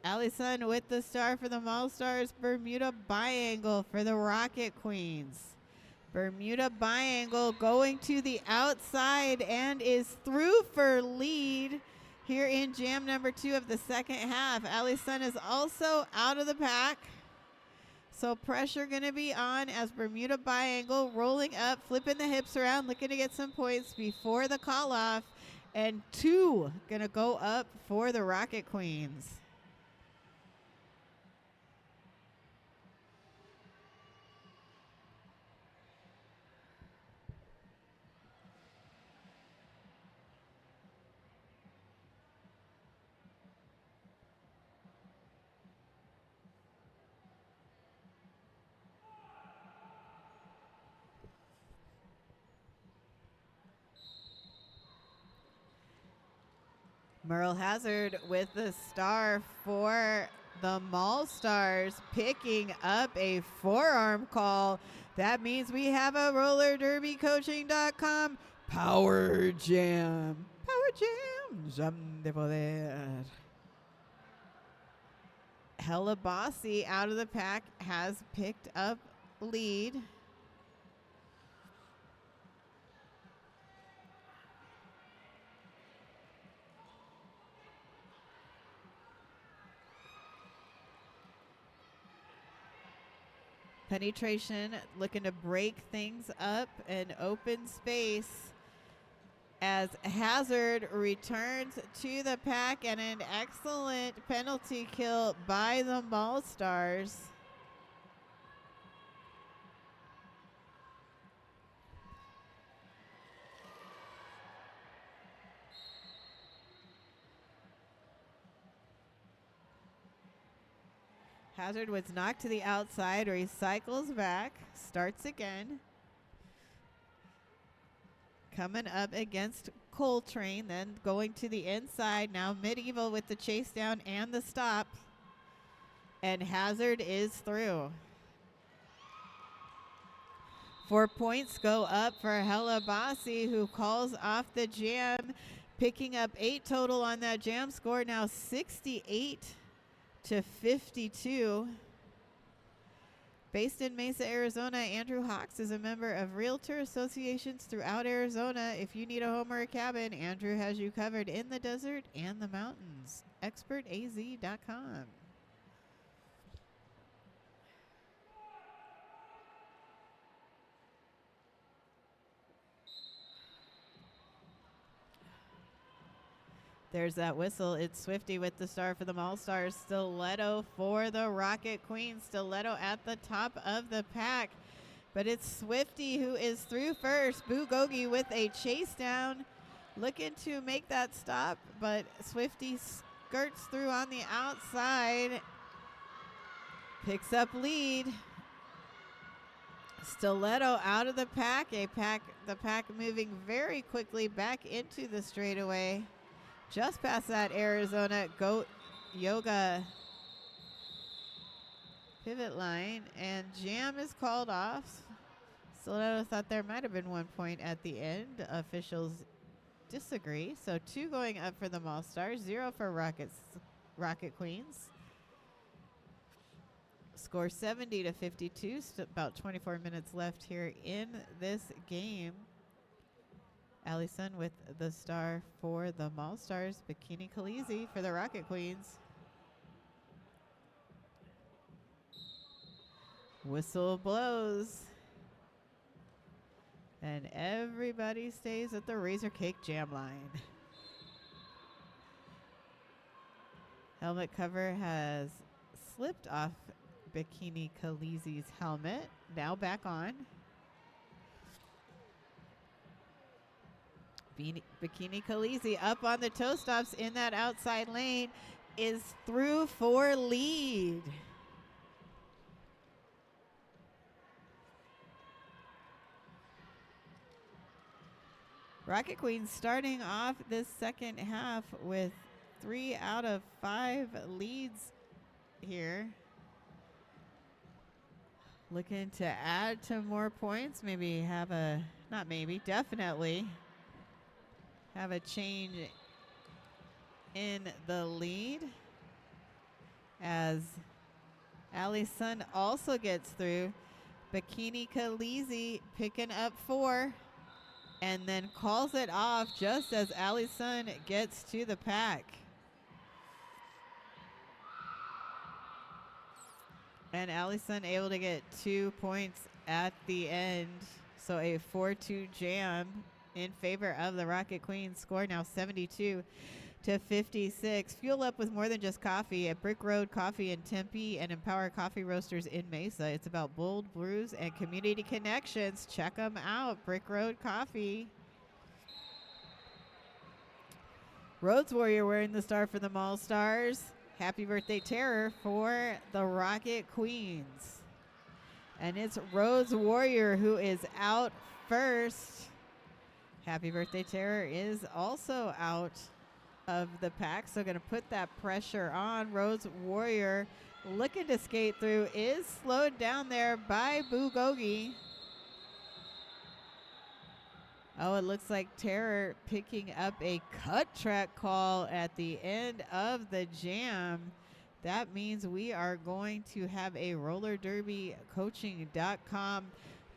Allison with the star for the Maulstars. Bermuda Biangle for the Rocket Queens. Bermuda Biangle going to the outside and is through for lead here in jam number 2 of the second half. Allison is also out of the pack. So pressure going to be on as Bermuda Biangle rolling up, flipping the hips around, looking to get some points before the call off. And 2 going to go up for the Rocket Queens. Merle Hazard with the star for the Maulstars, picking up a forearm call. That means we have a rollerderbycoaching.com power jam. Power jam. Jam de poder. Hella Bossy out of the pack has picked up lead. Penetration looking to break things up and open space as Hazard returns to the pack, and an excellent penalty kill by the Maulstars. Hazard was knocked to the outside, recycles back, starts again. Coming up against Coltrane, then going to the inside. Now Medieval with the chase down and the stop. And Hazard is through. 4 points go up for Hella Bossy, who calls off the jam, picking up 8 total on that jam score. Now 68-52. Based in Mesa, Arizona, Andrew Hawks is a member of realtor associations throughout Arizona. If you need a home or a cabin, Andrew has you covered in the desert and the mountains. ExpertAZ.com. There's that whistle. It's Swifty with the star for the Maulstars. Stiletto for the Rocket Queens. Stiletto at the top of the pack. But it's Swifty who is through first. Bugogi with a chase down. Looking to make that stop, but Swifty skirts through on the outside. Picks up lead. Stiletto out of the pack. The pack moving very quickly back into the straightaway. Just past that Arizona Goat Yoga pivot line, and jam is called off. Stiletto thought there might have been 1 point at the end. Officials disagree. So 2 going up for the Maulstars, 0 for Rocket Queens. Score 70-52. About 24 minutes left here in this game. Allison with the star for the Maulstars. Bikini Khaleesi for the Rocket Queens. Whistle blows. And everybody stays at the Razor Cake Jam line. Helmet cover has slipped off Bikini Khaleesi's helmet. Now back on. Bikini Khaleesi up on the toe stops in that outside lane, is through for lead. Rocket Queens starting off this second half with 3 out of 5 leads here. Looking to add to more points. Maybe have a, not maybe, definitely have a change in the lead as Allison also gets through. Bikini Khaleesi picking up 4 and then calls it off just as Allison gets to the pack. And Allison able to get 2 points at the end. So a 4-2 jam in favor of the Rocket Queens. Score now 72 to 56. Fuel up with more than just coffee at Brick Road Coffee in Tempe and Empower Coffee Roasters in Mesa. It's about bold brews and community connections. Check them out, Brick Road Coffee. Rhodes Warrior wearing the star for the Maulstars. Happy birthday, Terror, for the Rocket Queens. And it's Rhodes Warrior who is out first. Happy birthday, Terror is also out of the pack, so going to put that pressure on. Rhodes Warrior looking to skate through, is slowed down there by Bulgogi. Oh, it looks like Terror picking up a cut track call at the end of the jam. That means we are going to have a roller derby coaching.com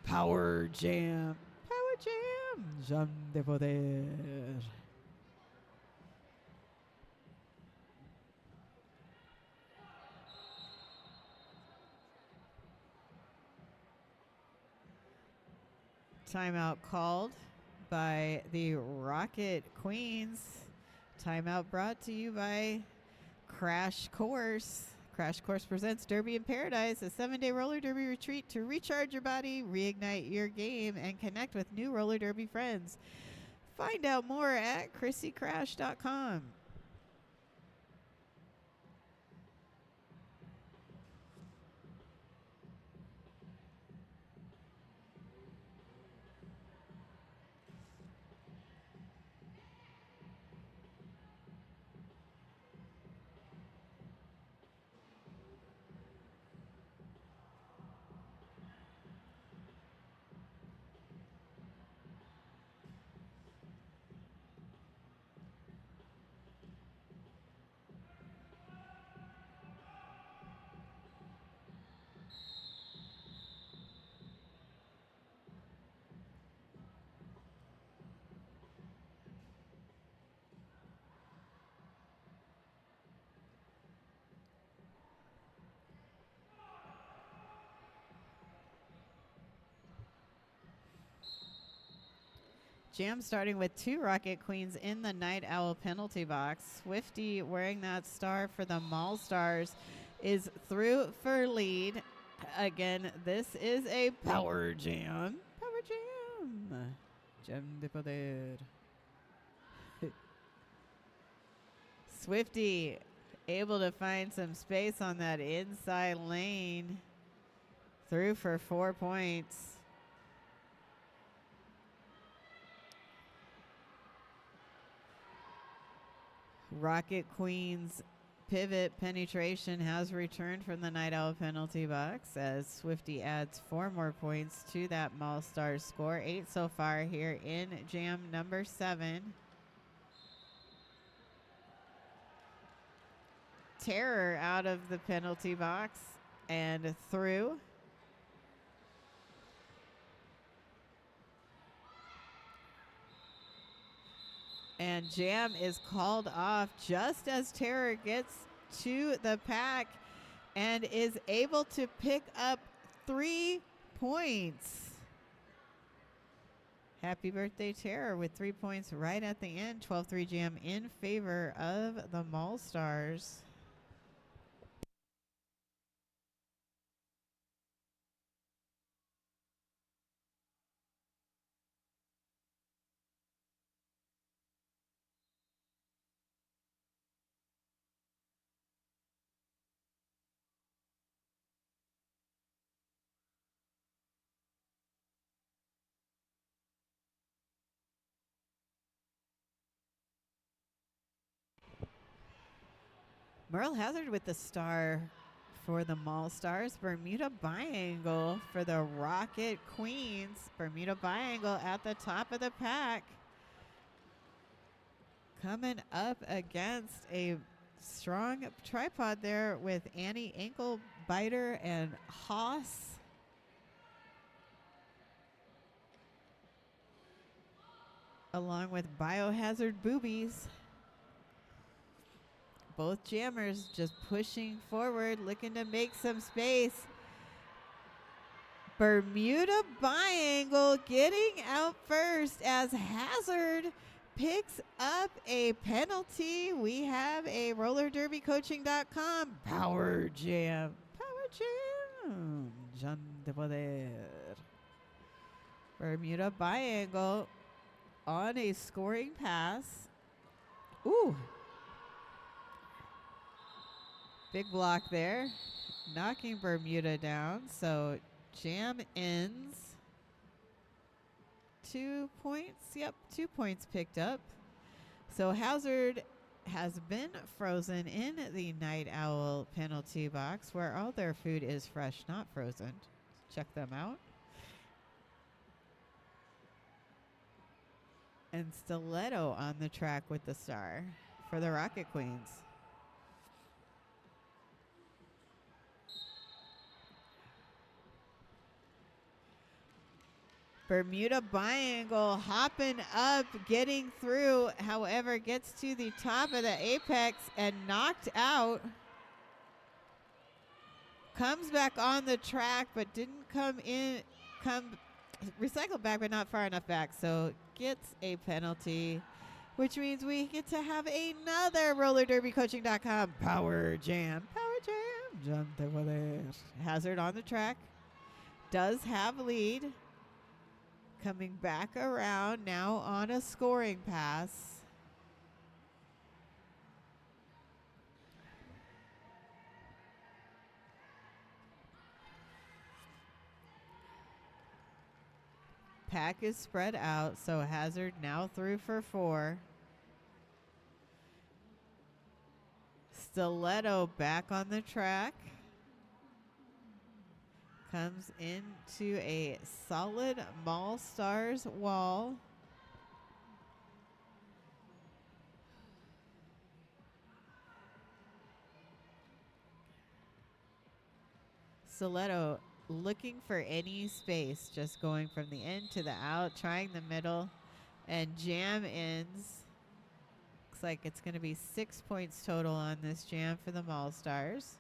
power jam. Power jam. Jam de poder. Timeout called by the Rocket Queens. Timeout brought to you by Crash Course. Crash Course presents Derby in Paradise, a 7-day roller derby retreat to recharge your body, reignite your game, and connect with new roller derby friends. Find out more at ChrissyCrash.com. Jam starting with 2 Rocket Queens in the Night Owl penalty box. Swifty wearing that star for the Maulstars is through for lead. Again, this is a power jam. Power jam. Jam de poder. Swifty able to find some space on that inside lane. Through for 4 points. Rocket Queen's pivot penetration has returned from the Night Owl penalty box as Swifty adds 4 more points to that Maulstars score. 8 so far here in jam number 7. Terror out of the penalty box and through. And jam is called off just as Terror gets to the pack and is able to pick up 3 points. Happy birthday, Terror, with 3 points right at the end. 12-3 jam in favor of the Maulstars. Merle Hazard with the star for the Maulstars. Bermuda Biangle for the Rocket Queens. Bermuda Biangle at the top of the pack. Coming up against a strong tripod there with Annie Ankle Biter and Haas. Along with Biohazard Boobies. Both jammers just pushing forward, looking to make some space. Bermuda Biangle getting out first as Hazard picks up a penalty. We have a rollerderbycoaching.com power jam. Power jam. Jean de Poder. Bermuda Biangle on a scoring pass. Ooh. Big block there. Knocking Bermuda down. So jam ends. 2 points. Yep, 2 points picked up. So Hazard has been frozen in the Night Owl penalty box where all their food is fresh, not frozen. Check them out. And Stiletto on the track with the star for the Rocket Queens. Bermuda Biangle hopping up, getting through, however, gets to the top of the apex and knocked out. Comes back on the track, but didn't recycled back, but not far enough back. So gets a penalty, which means we get to have another rollerderbycoaching.com power jam. Power jam. Hazard on the track. Does have lead. Coming back around now on a scoring pass. Pack is spread out, so Hazard now through for 4. Stiletto back on the track. Comes into a solid Maulstars wall. Stiletto looking for any space, just going from the end to the out, trying the middle, and jam ends. Looks like it's going to be 6 points total on this jam for the Maulstars.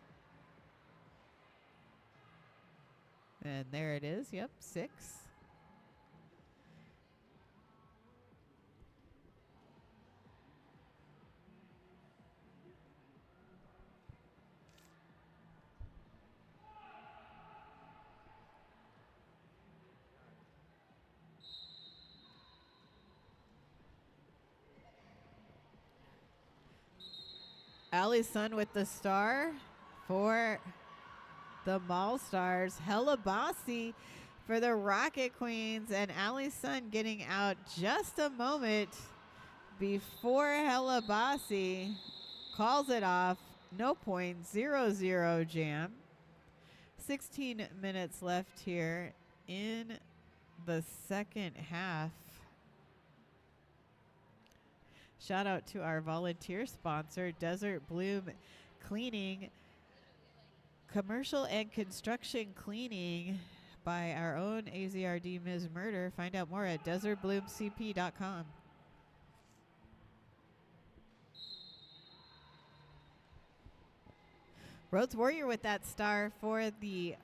And there it is. Yep, 6. Allie's son with the star for the Maulstars. Hella Bossy for the Rocket Queens, and Allie's son getting out just a moment before Hella Bossy calls it off. No point, 0-0 jam. 16 minutes left here in the second half. Shout out to our volunteer sponsor, Desert Bloom Cleaning. Commercial and construction cleaning by our own AZRD Ms. Murder. Find out more at desertbloomcp.com. Rhodes Warrior with that star for the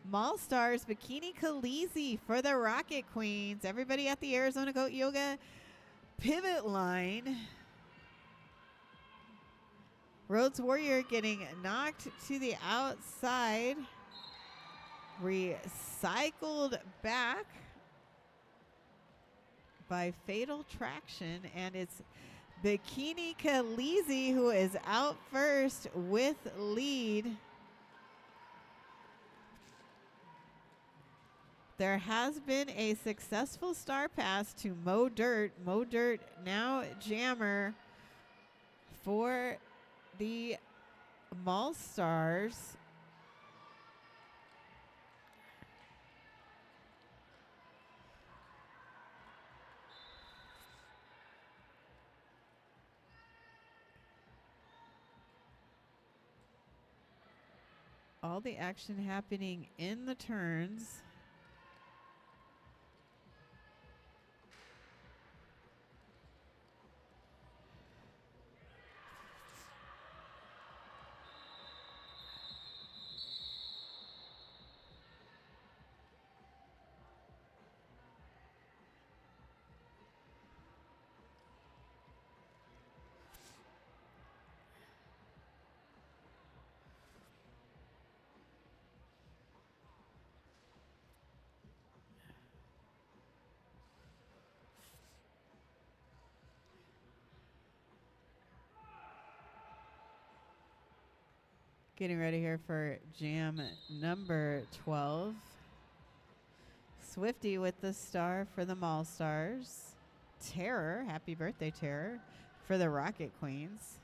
Maulstars. Bikini Khaleesi for the Rocket Queens. Everybody at the Arizona Goat Yoga pivot line. Rhodes Warrior getting knocked to the outside. Recycled back by Fatal Traction. And it's Bikini Khaleesi who is out first with lead. There has been a successful star pass to Mo Dirt. Mo Dirt now jammer for the Maulstars. All the action happening in the turns. Getting ready here for jam number 12. Swifty with the star for the Maulstars. Terror, happy birthday, Terror, for the Rocket Queens.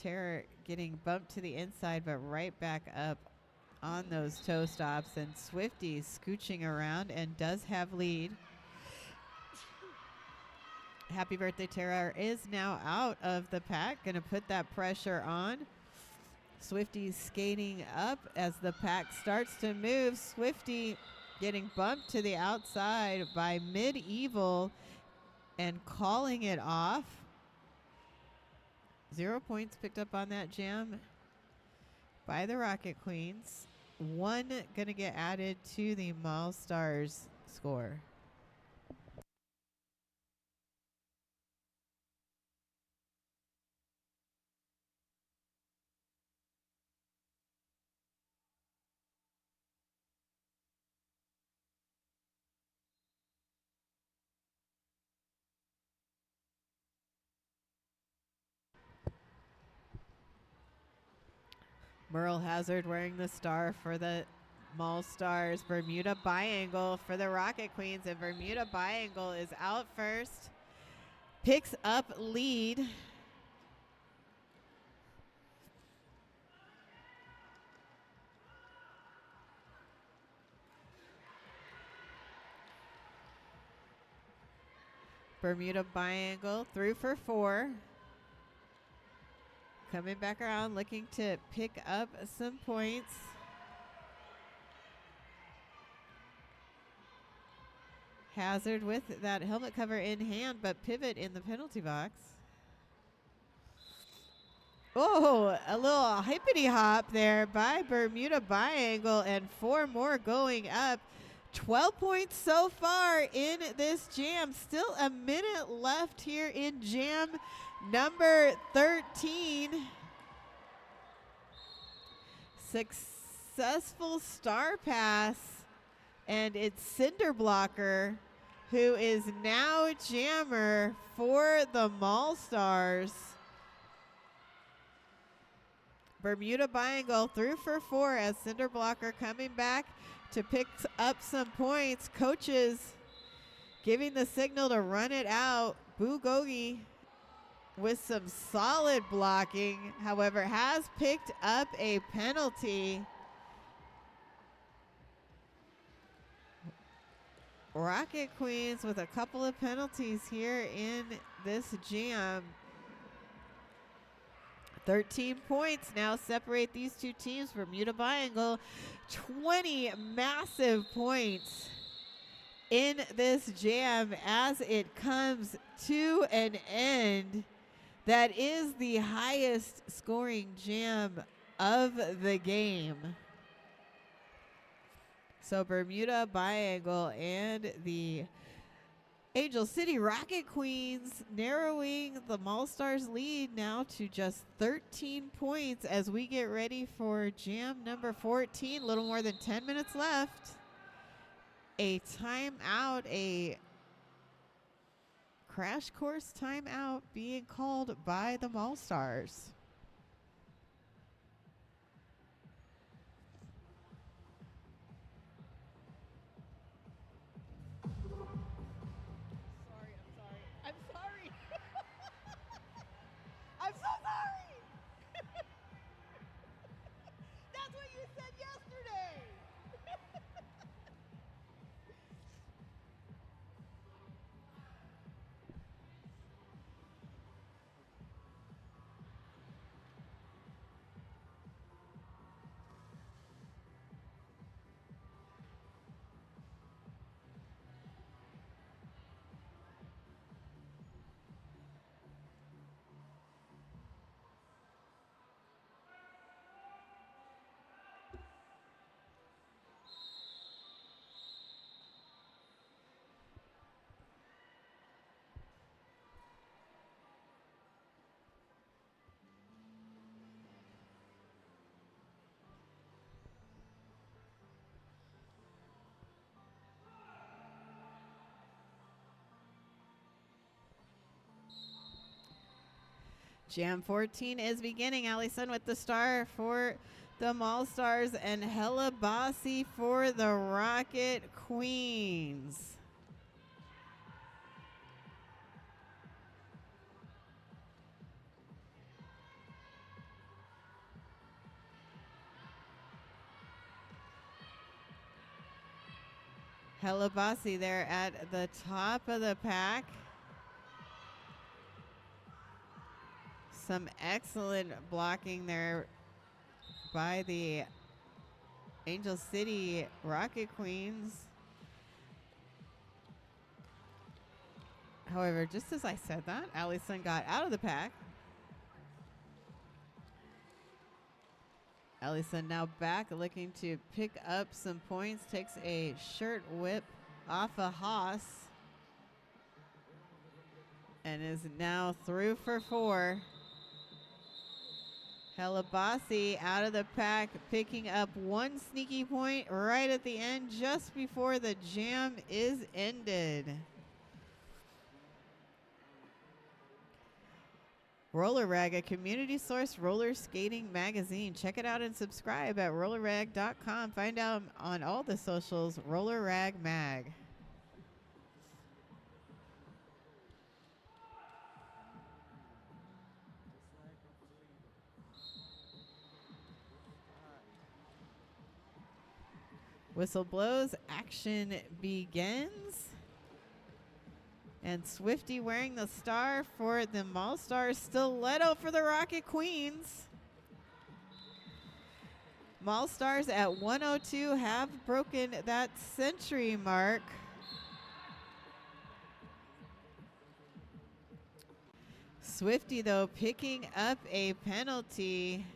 Terror getting bumped to the inside, but right back up on those toe stops. And Swifty scooching around and does have lead. Happy birthday, Terror is now out of the pack. Going to put that pressure on. Swifty's skating up as the pack starts to move. Swifty getting bumped to the outside by Medieval and calling it off. 0 points picked up on that jam by the Rocket Queens. 1 going to get added to the Maulstars score. Merle Hazard wearing the star for the Maulstars. Bermuda Biangle for the Rocket Queens. And Bermuda Biangle is out first. Picks up lead. Bermuda Biangle through for 4. Coming back around, looking to pick up some points. Hazard with that helmet cover in hand, but pivot in the penalty box. Oh, a little hippity hop there by Bermuda Biangle, and 4 more going up. 12 points so far in this jam. Still a minute left here in jam number 13. Successful star pass, and it's Cinder Blocker who is now jammer for the Maulstars. Bermuda Biangle through for 4 as Cinder Blocker coming back to pick up some points. Coaches giving the signal to run it out. Bugogi with some solid blocking, however, has picked up a penalty. Rocket Queens with a couple of penalties here in this jam. 13 points now separate these two teams. Bermuda Biangle, 20 massive points in this jam as it comes to an end. That is the highest scoring jam of the game. So Bermuda Biangle and the Angel City Rocket Queens narrowing the Maulstars lead now to just 13 points as we get ready for jam number 14. A little more than 10 minutes left. A timeout, a crash course timeout being called by the Maulstars. I'm so sorry. Jam 14 is beginning. Allison with the star for the Maulstars and Helabasi for the Rocket Queens. Helabasi there at the top of the pack. Some excellent blocking there by the Angel City Rocket Queens. However, just as I said that, Allison got out of the pack. Allison now back looking to pick up some points. Takes a shirt whip off a Haas. And is now through for 4. Helabasi out of the pack, picking up one sneaky point right at the end, just before the jam is ended. Roller Rag, a community source roller skating magazine. Check it out and subscribe at rollerrag.com. Find out on all the socials, Roller Rag Mag. Whistle blows, action begins. And Swifty wearing the star for the Maulstars, stiletto for the Rocket Queens. Maulstars at 102 have broken that century mark. Swifty, though, picking up a penalty.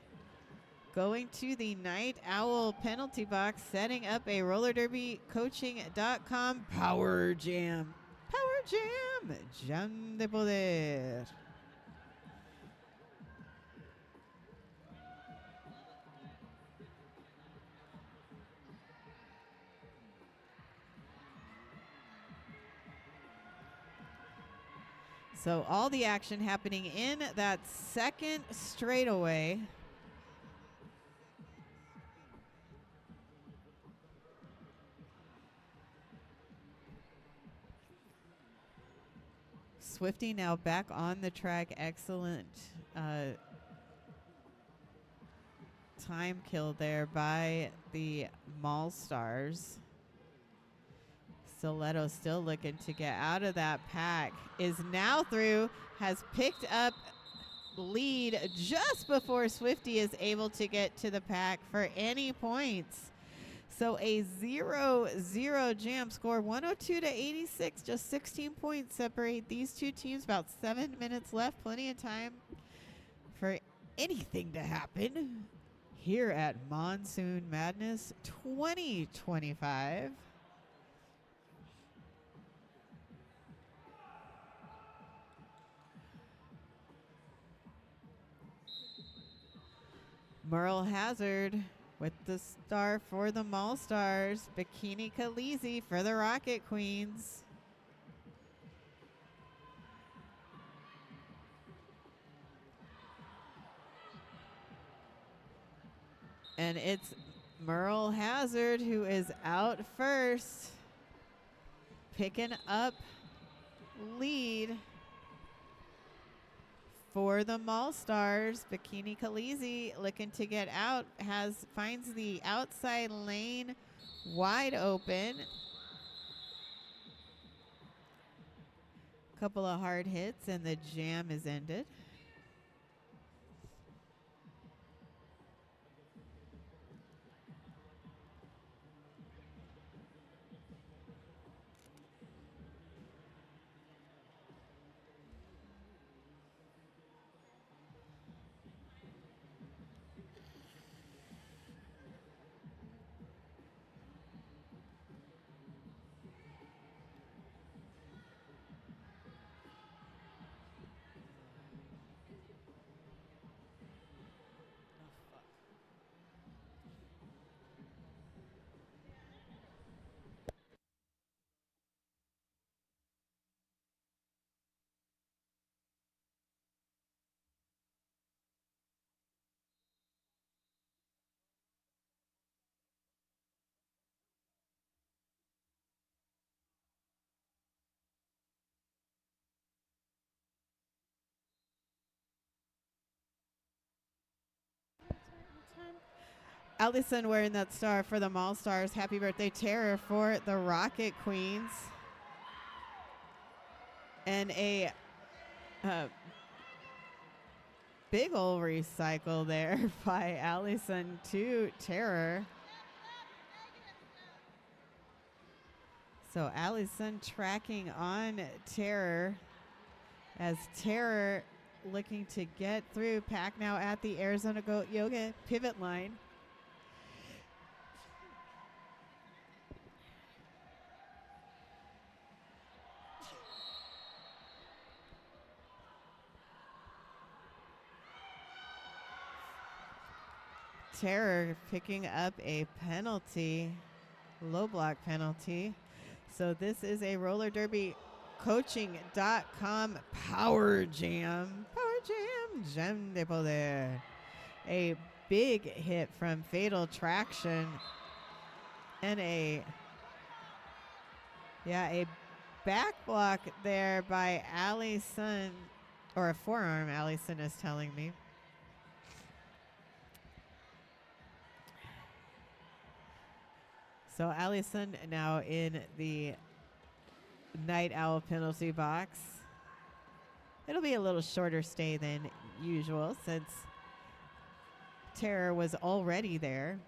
Going to the Night Owl penalty box, setting up a roller derby coaching.com power jam. Power jam. Jam de poder. So all the action happening in that second straightaway. Swifty now back on the track. Excellent time kill there by the Maulstars. Stiletto still looking to get out of that pack. Is now through. Has picked up lead just before Swifty is able to get to the pack for any points. So a 0-0 jam score, 102 to 86. Just 16 points separate these two teams. About 7 minutes left. Plenty of time for anything to happen here at Monsoon Madness 2025. Merle Hazard with the star for the Maulstars. Bikini Khaleesi for the Rocket Queens. And it's Merle Hazard who is out first, picking up lead for the Maulstars. Bikini Khaleesi looking to get out, finds the outside lane wide open. Couple of hard hits and the jam is ended. Allison wearing that star for the Maulstars. Happy birthday, Terror, for the Rocket Queens. And a big ol' recycle there by Allison to Terror. So Allison tracking on Terror as Terror looking to get through. Pack now at the Arizona Goat Yoga pivot line. Terror picking up a penalty, low block penalty. So this is a roller derby coaching.com power jam. Power jam. Jam de poder. A big hit from Fatal Traction. And a back block there by Allison, or a forearm, Allison is telling me. So Allison now in the Night Owl penalty box. It'll be a little shorter stay than usual since Terror was already there.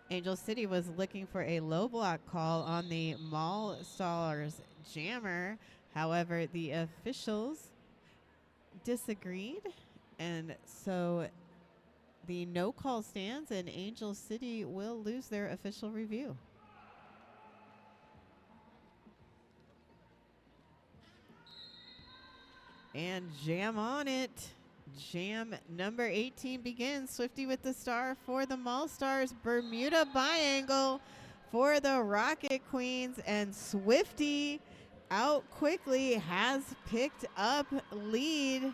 Angel City was looking for a low block call on the Maulstars jammer. However, the officials disagreed, and so the no call stands, and Angel City will lose their official review. And jam on it. Jam number 18 begins. Swifty with the star for the Maulstars. Bermuda Biangle for the Rocket Queens. And Swifty out quickly has picked up lead.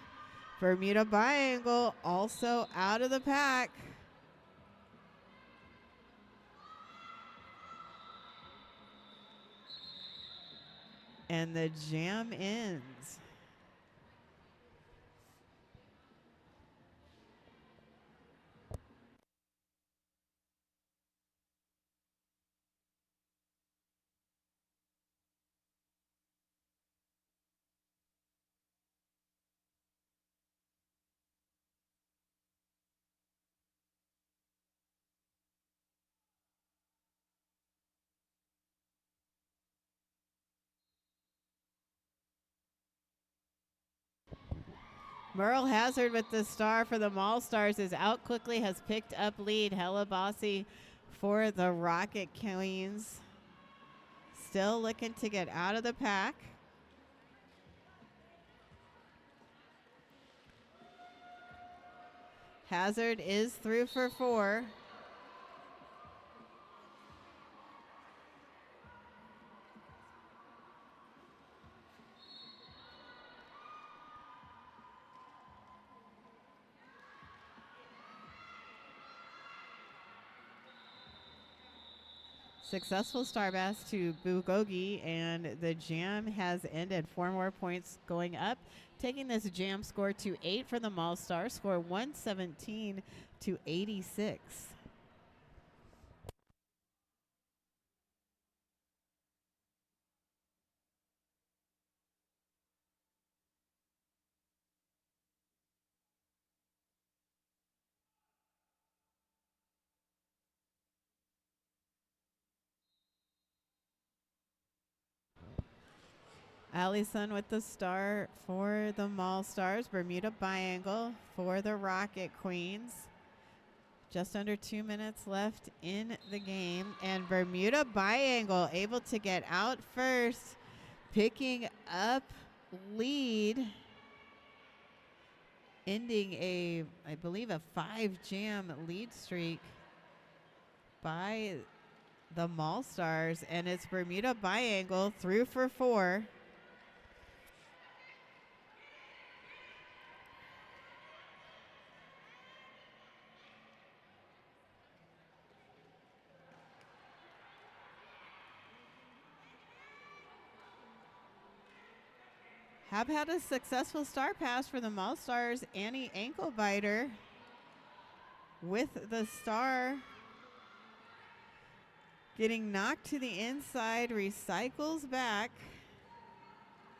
Bermuda Biangle also out of the pack. And the jam ends. Merle Hazard with the star for the Maulstars is out quickly, has picked up lead. Hella Bossy for the Rocket Queens. Still looking to get out of the pack. Hazard is through for 4. Successful star pass to Bugogi, and the jam has ended. 4 more points going up, taking this jam score to 8 for the Maulstars. Score 117 to 86. Allison with the star for the Maulstars. Bermuda Biangle for the Rocket Queens. Just under 2 minutes left in the game. And Bermuda Biangle able to get out first, picking up lead, ending I believe, a 5-jam lead streak by the Maulstars. And it's Bermuda Biangle through for 4. Have had a successful star pass for the Maulstars. Annie Anklebiter with the star. Getting knocked to the inside, recycles back.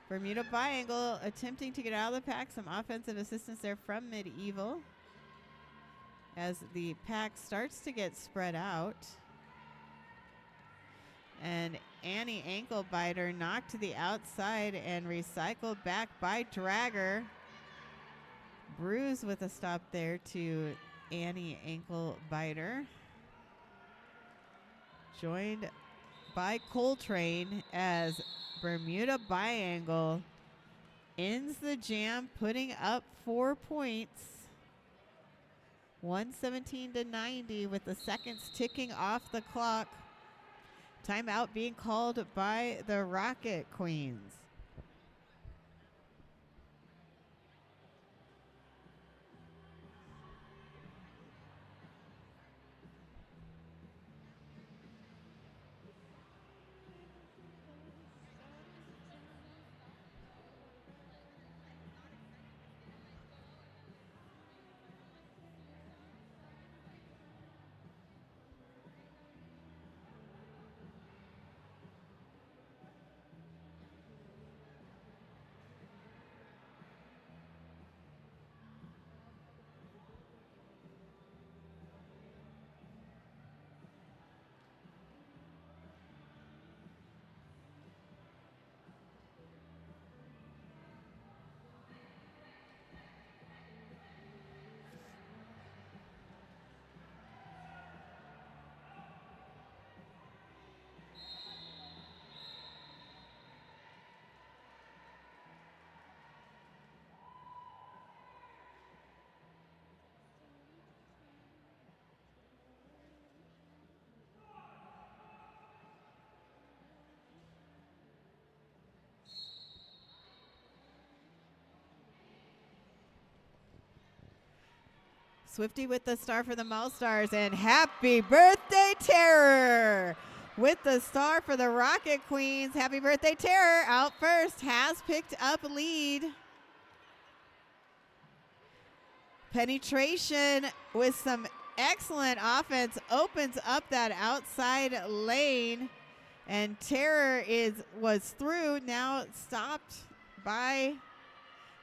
Bermuda Biangle attempting to get out of the pack. Some offensive assistance there from Medieval as the pack starts to get spread out. And Annie Anklebiter knocked to the outside and recycled back by Dragger. Bruise with a stop there to Annie Anklebiter. Joined by Coltrane as Bermuda Biangle ends the jam, putting up 4 points. 117 to 90 with the seconds ticking off the clock. Timeout being called by the Rocket Queens. Swifty with the star for the Maulstars, and happy birthday, Terror! with the star for the Rocket Queens. Happy birthday, Terror. Out first, has picked up lead. Penetration with some excellent offense opens up that outside lane, and Terror was through, now stopped by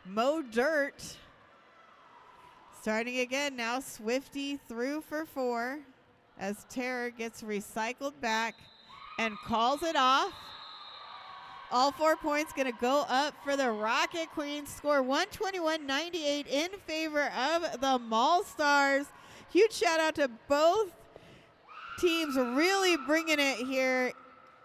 Mo Dirt. Starting again now, Swifty through for 4 as Terror gets recycled back and calls it off. All 4 points going to go up for the Rocket Queens. Score 121-98 in favor of the Maulstars. Huge shout out to both teams really bringing it here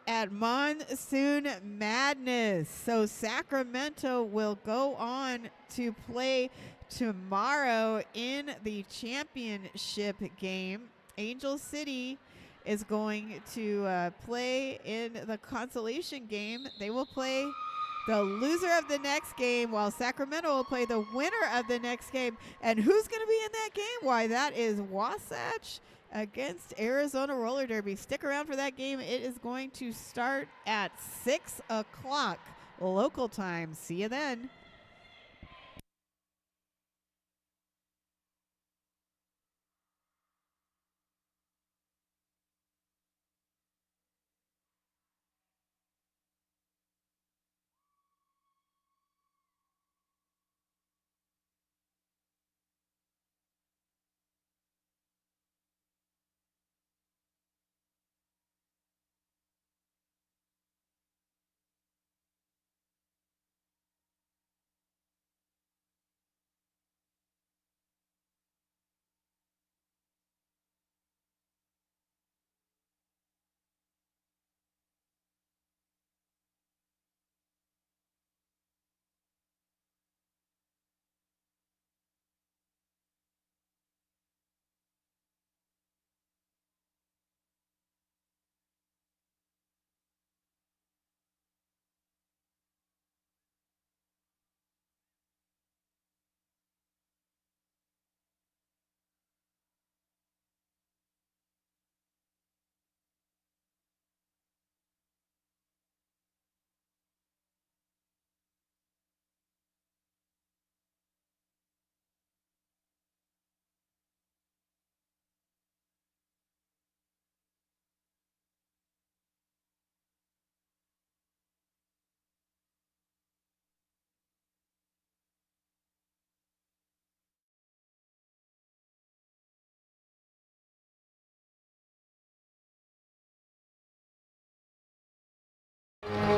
at Monsoon Madness. So Sacramento will go on to play tomorrow in the championship game. Angel City is going to play in the consolation game. They will play the loser of the next game, while Sacramento will play the winner of the next game. And who's going to be in that game? Why, that is Wasatch against Arizona Roller Derby. Stick around for that game. It is going to start at 6 o'clock local time. See you then.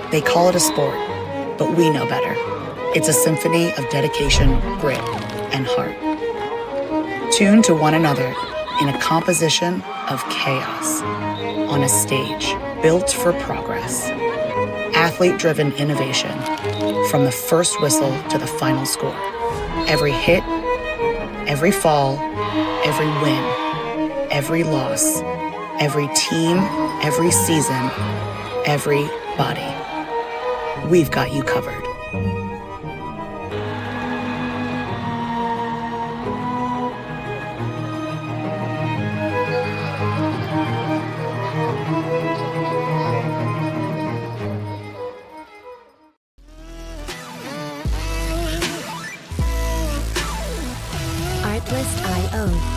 They call it a sport, but we know better. It's a symphony of dedication, grit, and heart. Tuned to one another in a composition of chaos on a stage built for progress. Athlete-driven innovation from the first whistle to the final score. Every hit, every fall, every win, every loss, every team, every season, everybody. We've got you covered. Artlist.io.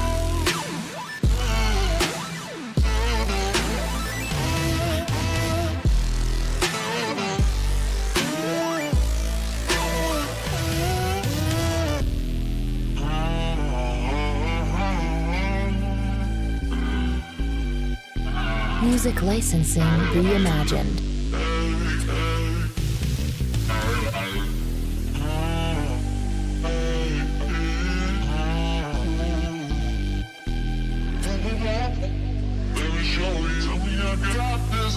Music licensing reimagined. Tell me I got this